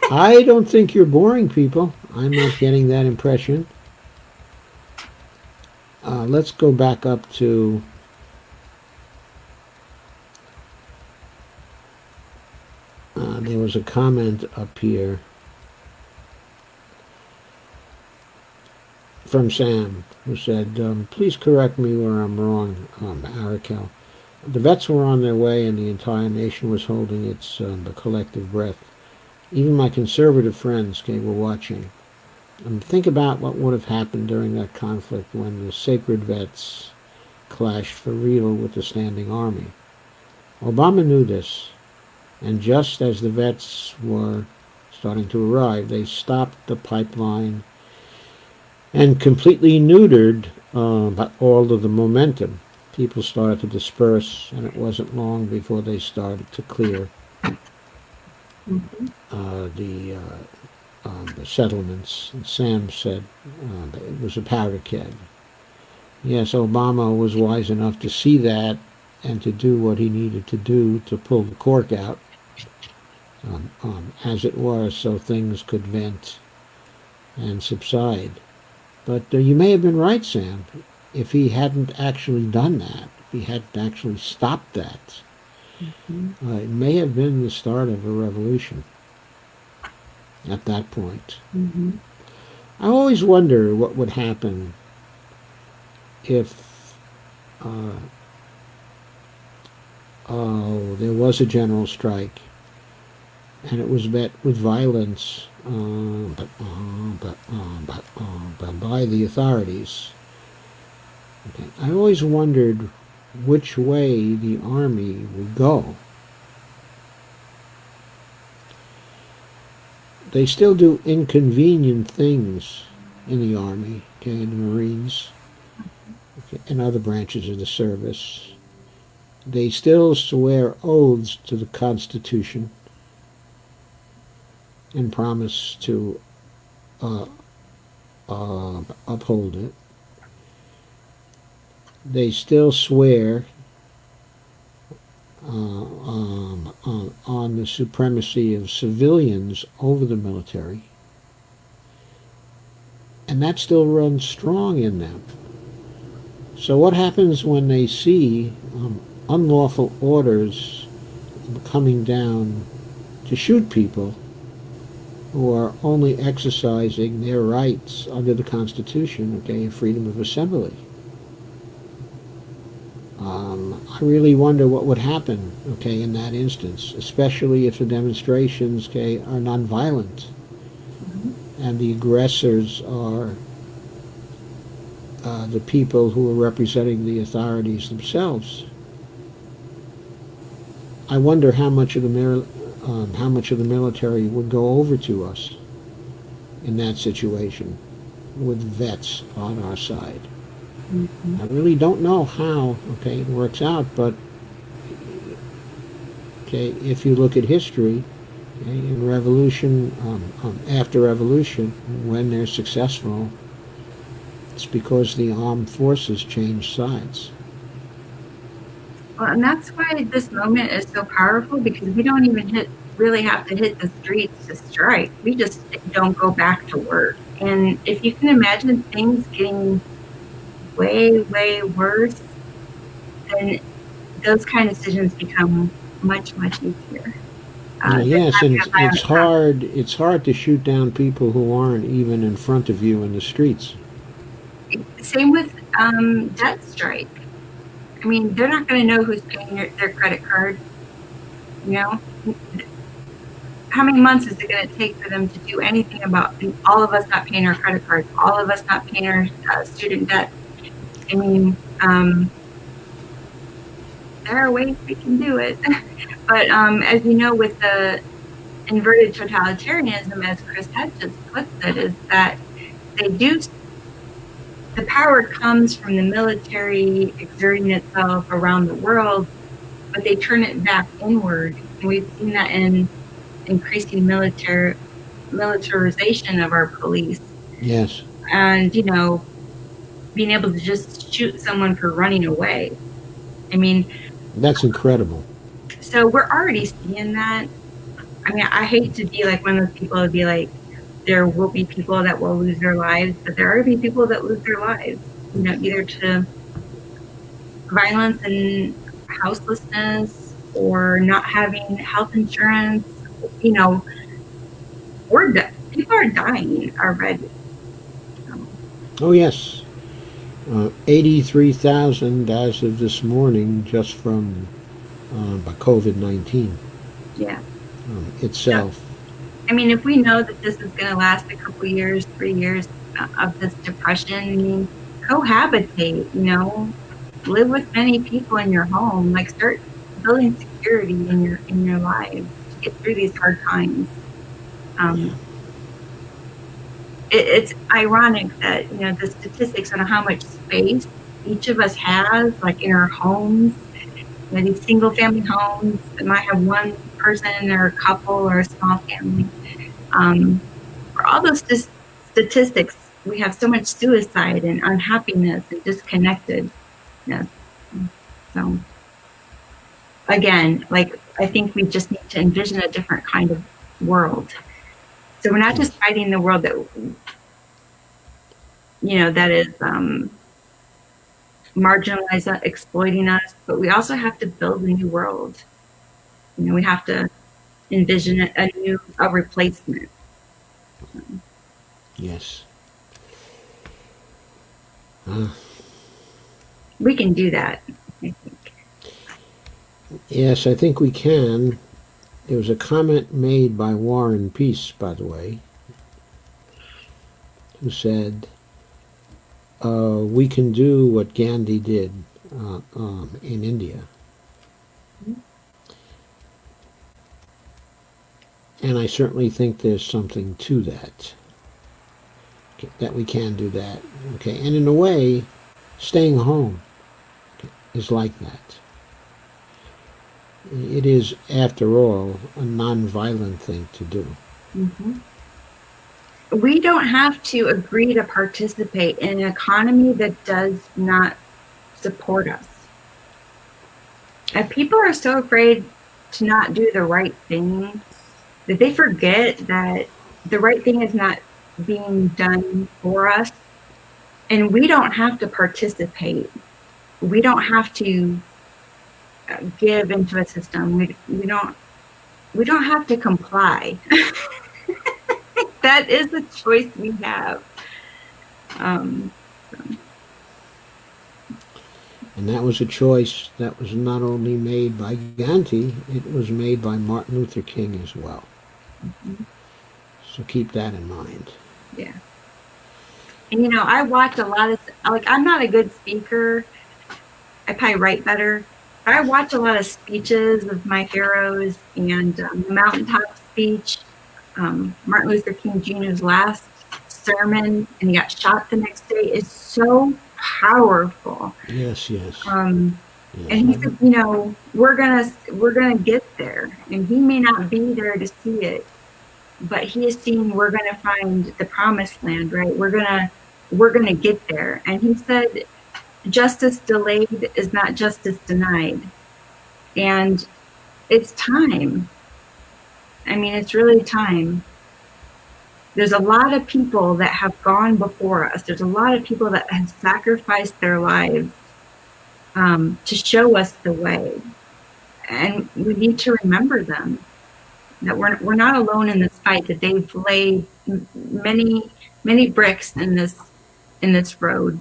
I don't think you're boring people. I'm not getting that impression. Let's go back up to there was a comment up here from Sam who said, please correct me where I'm wrong, Araquel. The vets were on their way and the entire nation was holding its the collective breath. Even my conservative friends were watching. Think about what would have happened during that conflict when the sacred vets clashed for real with the standing army. Obama knew this, and just as the vets were starting to arrive, they stopped the pipeline and completely neutered all of the momentum. People started to disperse, and it wasn't long before they started to clear Mm-hmm. the settlements. And Sam said it was a powder keg. Yes, Obama was wise enough to see that and to do what he needed to do to pull the cork out, as it was, so things could vent and subside. But you may have been right, Sam. If he hadn't actually done that, if he hadn't actually stopped that, it may have been the start of a revolution at that point. Mm-hmm. I always wonder what would happen if there was a general strike and it was met with violence by the authorities. Okay. I always wondered which way the army would go. They still do inconvenient things in the Army, in the Marines, and other branches of the service. They still swear oaths to the Constitution and promise to uphold it. They still swear on the supremacy of civilians over the military, and that still runs strong in them. So what happens when they see unlawful orders coming down to shoot people who are only exercising their rights under the Constitution, freedom of assembly? I really wonder what would happen, in that instance, especially if the demonstrations, are nonviolent, and the aggressors are the people who are representing the authorities themselves. I wonder how much of the military would go over to us in that situation, with vets on our side. I really don't know how it works out, but if you look at history, in revolution, after revolution, when they're successful, it's because the armed forces change sides. Well, and that's why this moment is so powerful, because we don't even really have to hit the streets to strike. We just don't go back to work. And if you can imagine things getting way, way worse, then those kind of decisions become much, much easier. Yes, and it's hard. It's hard to shoot down people who aren't even in front of you in the streets. Same with debt strike. I mean, they're not going to know who's paying their credit card. You know, how many months is it going to take for them to do anything about all of us not paying our credit cards, all of us not paying our student debt? I mean, there are ways we can do it. But as you know, with the inverted totalitarianism, as Chris Hedges puts it, is that they do, the power comes from the military exerting itself around the world, but they turn it back inward. And we've seen that in increasing militarization of our police. Yes. And, being able to just shoot someone for running away. I mean, That's incredible. so we're already seeing that. I mean, I hate to be like one of those people who be like, there will be people that will lose their lives, but there are people that lose their lives, either to violence and houselessness or not having health insurance, or people are dying already. Oh, yes. 83,000 as of this morning just from COVID-19 Yeah. itself. I mean, if we know that this is going to last a couple years, 3 years of this depression, I mean, cohabitate, live with many people in your home, like start building security in your lives to get through these hard times. It's ironic that, the statistics on how much space each of us has, like in our homes, these single family homes that might have one person or a couple or a small family. For all those statistics, we have so much suicide and unhappiness and disconnectedness. So again, like, I think we just need to envision a different kind of world. So we're not just fighting the world that, that is marginalized, exploiting us, but we also have to build a new world. We have to envision a replacement. Yes. We can do that, I think. Yes, I think we can. There was a comment made by War and Peace, by the way, who said, we can do what Gandhi did in India. And I certainly think there's something to that, that we can do that. Okay, and in a way, staying home is like that. It is, after all, a non-violent thing to do. Mm-hmm. We don't have to agree to participate in an economy that does not support us. And people are so afraid to not do the right thing that they forget that the right thing is not being done for us. And we don't have to participate. We don't have to give into a system. We don't have to comply. That is the choice we have. And that was a choice that was not only made by Gandhi, it was made by Martin Luther King as well. Mm-hmm. So keep that in mind. Yeah. And I watch a lot of, like, I'm not a good speaker. I probably write better. But I watch a lot of speeches of my heroes, and the mountaintop speech, Martin Luther King Jr.'s last sermon, and he got shot the next day, is so powerful. Yes. Yes. And he said, we're gonna get there, and he may not be there to see it, but he is seeing we're gonna find the promised land, right? We're gonna get there. And he said, justice delayed is not justice denied. And it's time. I mean, it's really time. There's a lot of people that have gone before us. There's a lot of people that have sacrificed their lives to show us the way. And we need to remember them, that we're not alone in this fight, that they've laid many, many bricks in this in this road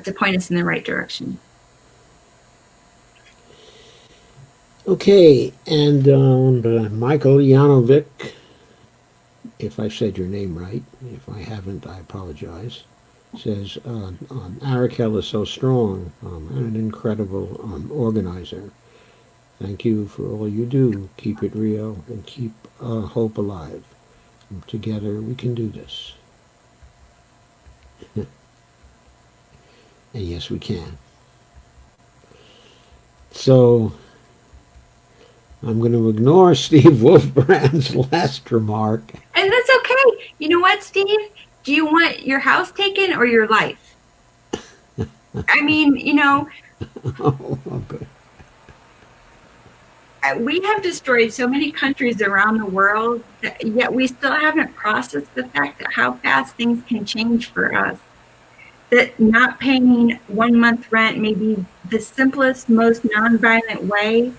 to point us in the right direction. Okay, and Michael Janovic, if I said your name right, if I haven't, I apologize, says, Araquel is so strong and an incredible organizer. Thank you for all you do. Keep it real and keep hope alive. Together we can do this. And yes, we can. So I'm going to ignore Steve Wolfbrand's last remark. And that's okay. You know what, Steve? Do you want your house taken or your life? I mean, Oh, okay. We have destroyed so many countries around the world, yet we still haven't processed the fact that how fast things can change for us. That not paying 1 month rent may be the simplest, most nonviolent way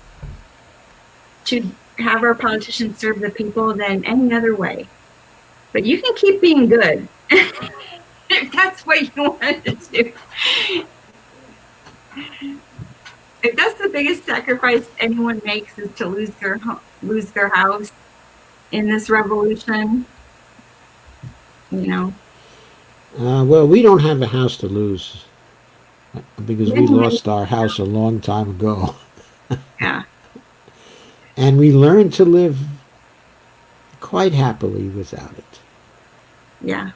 to have our politicians serve the people than any other way. But you can keep being good if that's what you want to do. If that's the biggest sacrifice anyone makes is to lose their house in this revolution, Well, we don't have a house to lose because we lost our house a long time ago. Yeah. And we learned to live quite happily without it. Yeah.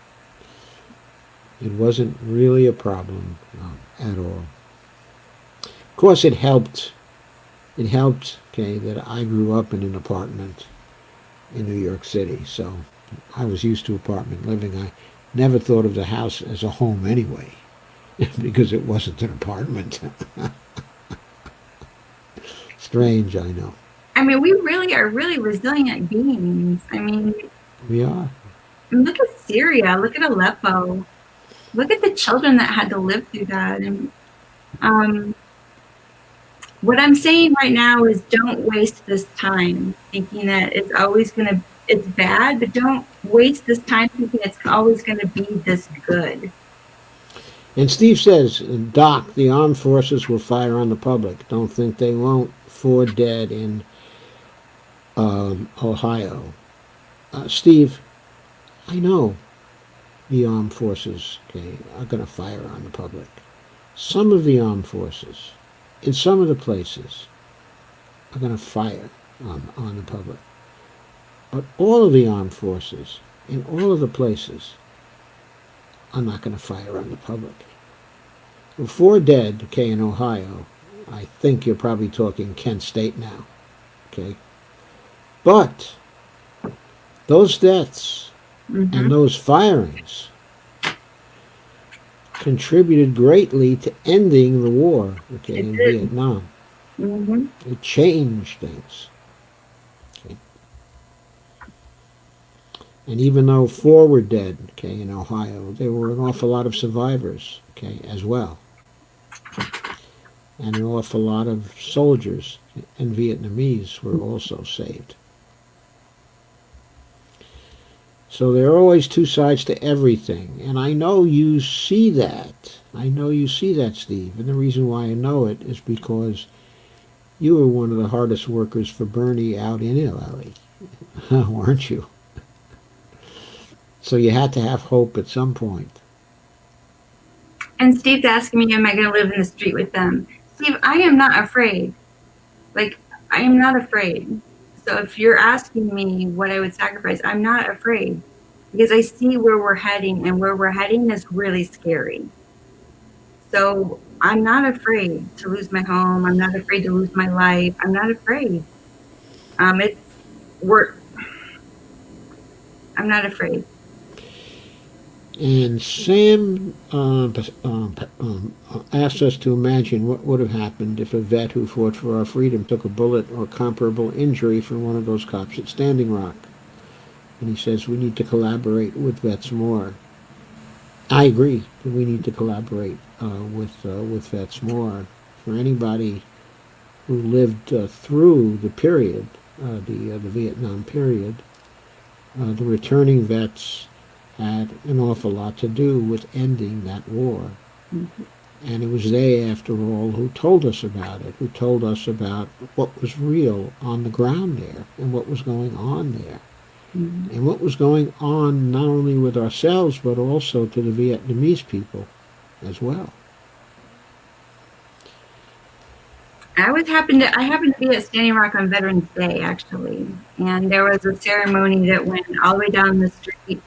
It wasn't really a problem at all. Of course, it helped. It helped, okay, that I grew up in an apartment in New York City, so I was used to apartment living. I never thought of the house as a home anyway, because it wasn't an apartment. Strange, I know. I mean, we really are really resilient beings. I mean, we are. Look at Syria. Look at Aleppo. Look at the children that had to live through that. And what I'm saying right now is don't waste this time thinking that it's bad, but don't waste this time thinking it's always going to be this good. And Steve says, Doc, the armed forces will fire on the public. Don't think they won't. 4 dead in Ohio. Steve, I know the armed forces, okay, are going to fire on the public. Some of the armed forces, in some of the places, are going to fire on the public. But all of the armed forces, in all of the places, are not going to fire on the public. 4 dead, okay, in Ohio. I think you're probably talking Kent State now, okay? But those deaths and those firings contributed greatly to ending the war, okay, in Vietnam. It changed things. Okay. And even though 4 were dead, okay, in Ohio, there were an awful lot of survivors, okay, as well. And an awful lot of soldiers and Vietnamese were also saved. So there are always 2 sides to everything. And I know you see that. I know you see that, Steve. And the reason why I know it is because you were one of the hardest workers for Bernie out in Italy, weren't you? So you had to have hope at some point. And Steve's asking me, am I going to live in the street with them? Steve, I am not afraid. Like, I am not afraid. So if you're asking me what I would sacrifice, I'm not afraid. Because I see where we're heading, and where we're heading is really scary. So I'm not afraid to lose my home. I'm not afraid to lose my life. I'm not afraid. I'm not afraid. And Sam asked us to imagine what would have happened if a vet who fought for our freedom took a bullet or comparable injury from one of those cops at Standing Rock. And he says we need to collaborate with vets more. I agree that we need to collaborate with vets more. For anybody who lived through the period, the Vietnam period, the returning vets had an awful lot to do with ending that war. Mm-hmm. And it was they, after all, who told us about it, who told us about what was real on the ground there and what was going on there. Mm-hmm. And what was going on not only with ourselves, but also to the Vietnamese people as well. I happened to be at Standing Rock on Veterans Day, actually, and there was a ceremony that went all the way down the street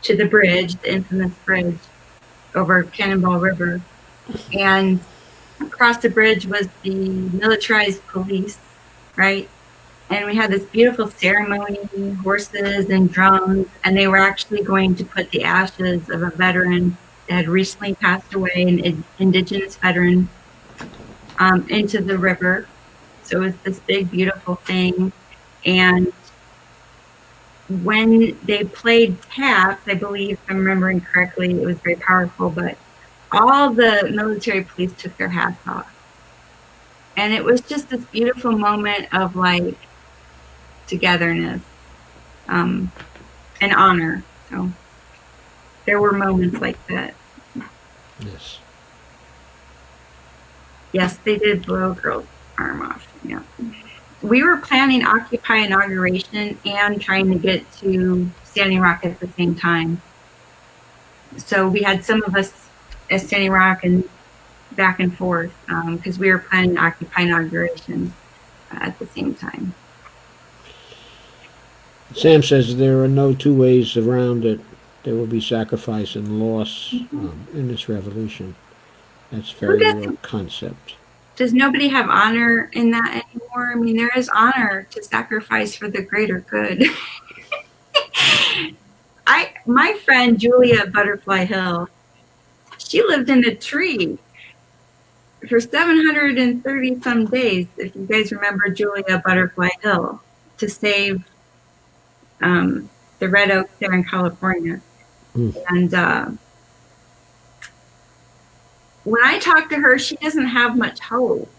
to the bridge, the infamous bridge over Cannonball River, and across the bridge was the militarized police, right? And we had this beautiful ceremony, horses and drums, and they were actually going to put the ashes of a veteran that had recently passed away, an indigenous veteran, into the river. So it was this big, beautiful thing. And when they played taps, I believe, if I'm remembering correctly, it was very powerful, but all the military police took their hats off. And it was just this beautiful moment of like togetherness, and honor. So there were moments like that. Yes. Yes, they did blow a girl's arm off. Yeah. We were planning Occupy inauguration and trying to get to Standing Rock at the same time. So we had some of us at Standing Rock and back and forth because we were planning Occupy inauguration at the same time. Sam says there are no two ways around it. There will be sacrifice and loss in this revolution. That's very real concept. Does nobody have honor in that anymore? I mean, there is honor to sacrifice for the greater good. My friend Julia Butterfly Hill, she lived in a tree for 730 some days, if you guys remember Julia Butterfly Hill, to save the red oak there in California. And when I talk to her, she doesn't have much hope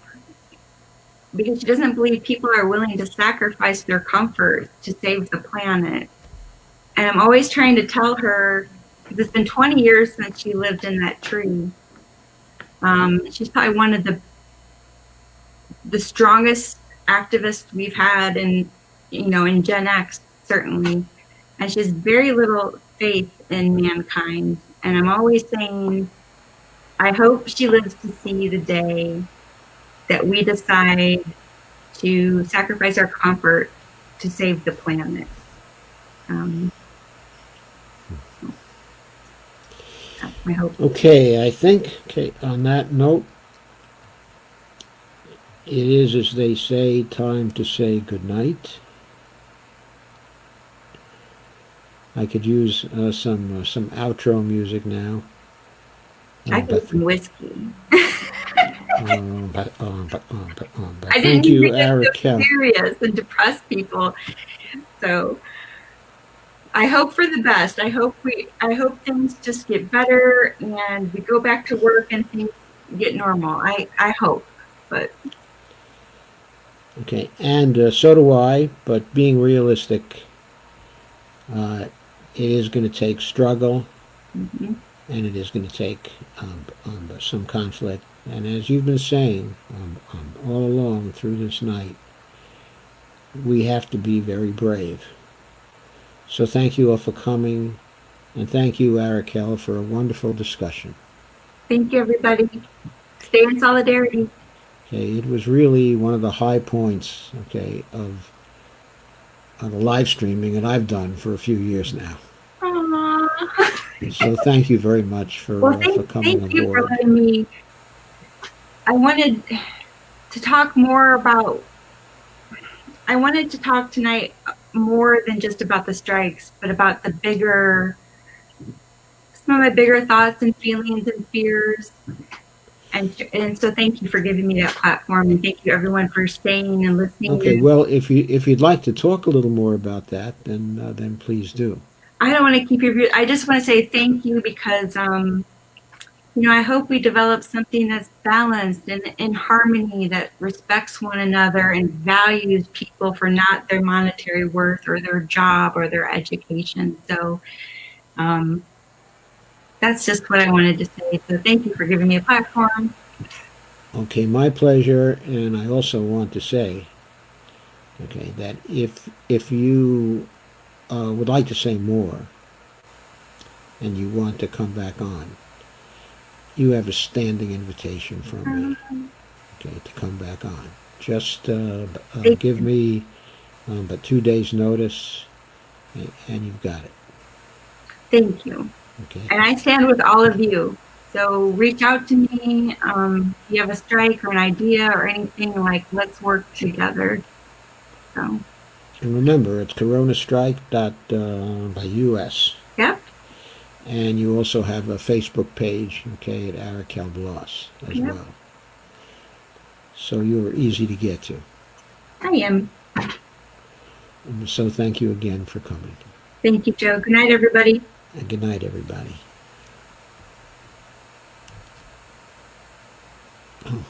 because she doesn't believe people are willing to sacrifice their comfort to save the planet. And I'm always trying to tell her, because it's been 20 years since she lived in that tree. She's probably one of the strongest activists we've had in Gen X, certainly. And she has very little faith in mankind. And I'm always saying, I hope she lives to see the day that we decide to sacrifice our comfort to save the planet. That's my hope. Okay, I think, on that note, it is, as they say, time to say goodnight. I could use some outro music now. I could some whiskey. But I thank didn't you, mean to get so Araquel. serious and depress people. So I hope for the best. I hope things just get better and we go back to work and things get normal. I hope, but Okay, and so do I. But being realistic, it is going to take struggle, mm-hmm. and it is going to take some conflict. And as you've been saying all along through this night, we have to be very brave. So thank you all for coming, and thank you, Araquel, for a wonderful discussion. Thank you, everybody. Stay in solidarity. Okay, it was really one of the high points, okay, of the live streaming that I've done for a few years now. Aww. So thank you very much for coming thank you aboard. for letting me. I wanted to talk more about. I wanted to talk tonight more than just about the strikes, but about some of my bigger thoughts and feelings and fears. And so thank you for giving me that platform, and thank you everyone for staying and listening. Okay, well, if you'd like to talk a little more about that, then please do. I don't want to keep you. I just want to say thank you because I hope we develop something that's balanced and in harmony, that respects one another and values people for not their monetary worth or their job or their education. So Um, that's just what I wanted to say. So thank you for giving me a platform. Okay, my pleasure. And I also want to say, okay, that if you would like to say more and you want to come back on, you have a standing invitation from me, Um, okay, to come back on. Just thank give you. me but 2 days notice, and you've got it. Thank you. Okay. And I stand with all of you. So reach out to me. If you have a strike or an idea or anything, like, let's work together. So, And remember, it's CoronaStrike.us. yep, And you also have a Facebook page, okay, at Araquel Bloss as yep, well. So you're easy to get to. I am. And so thank you again for coming. Thank you, Joe. Good night, everybody. And good night, everybody. Oh.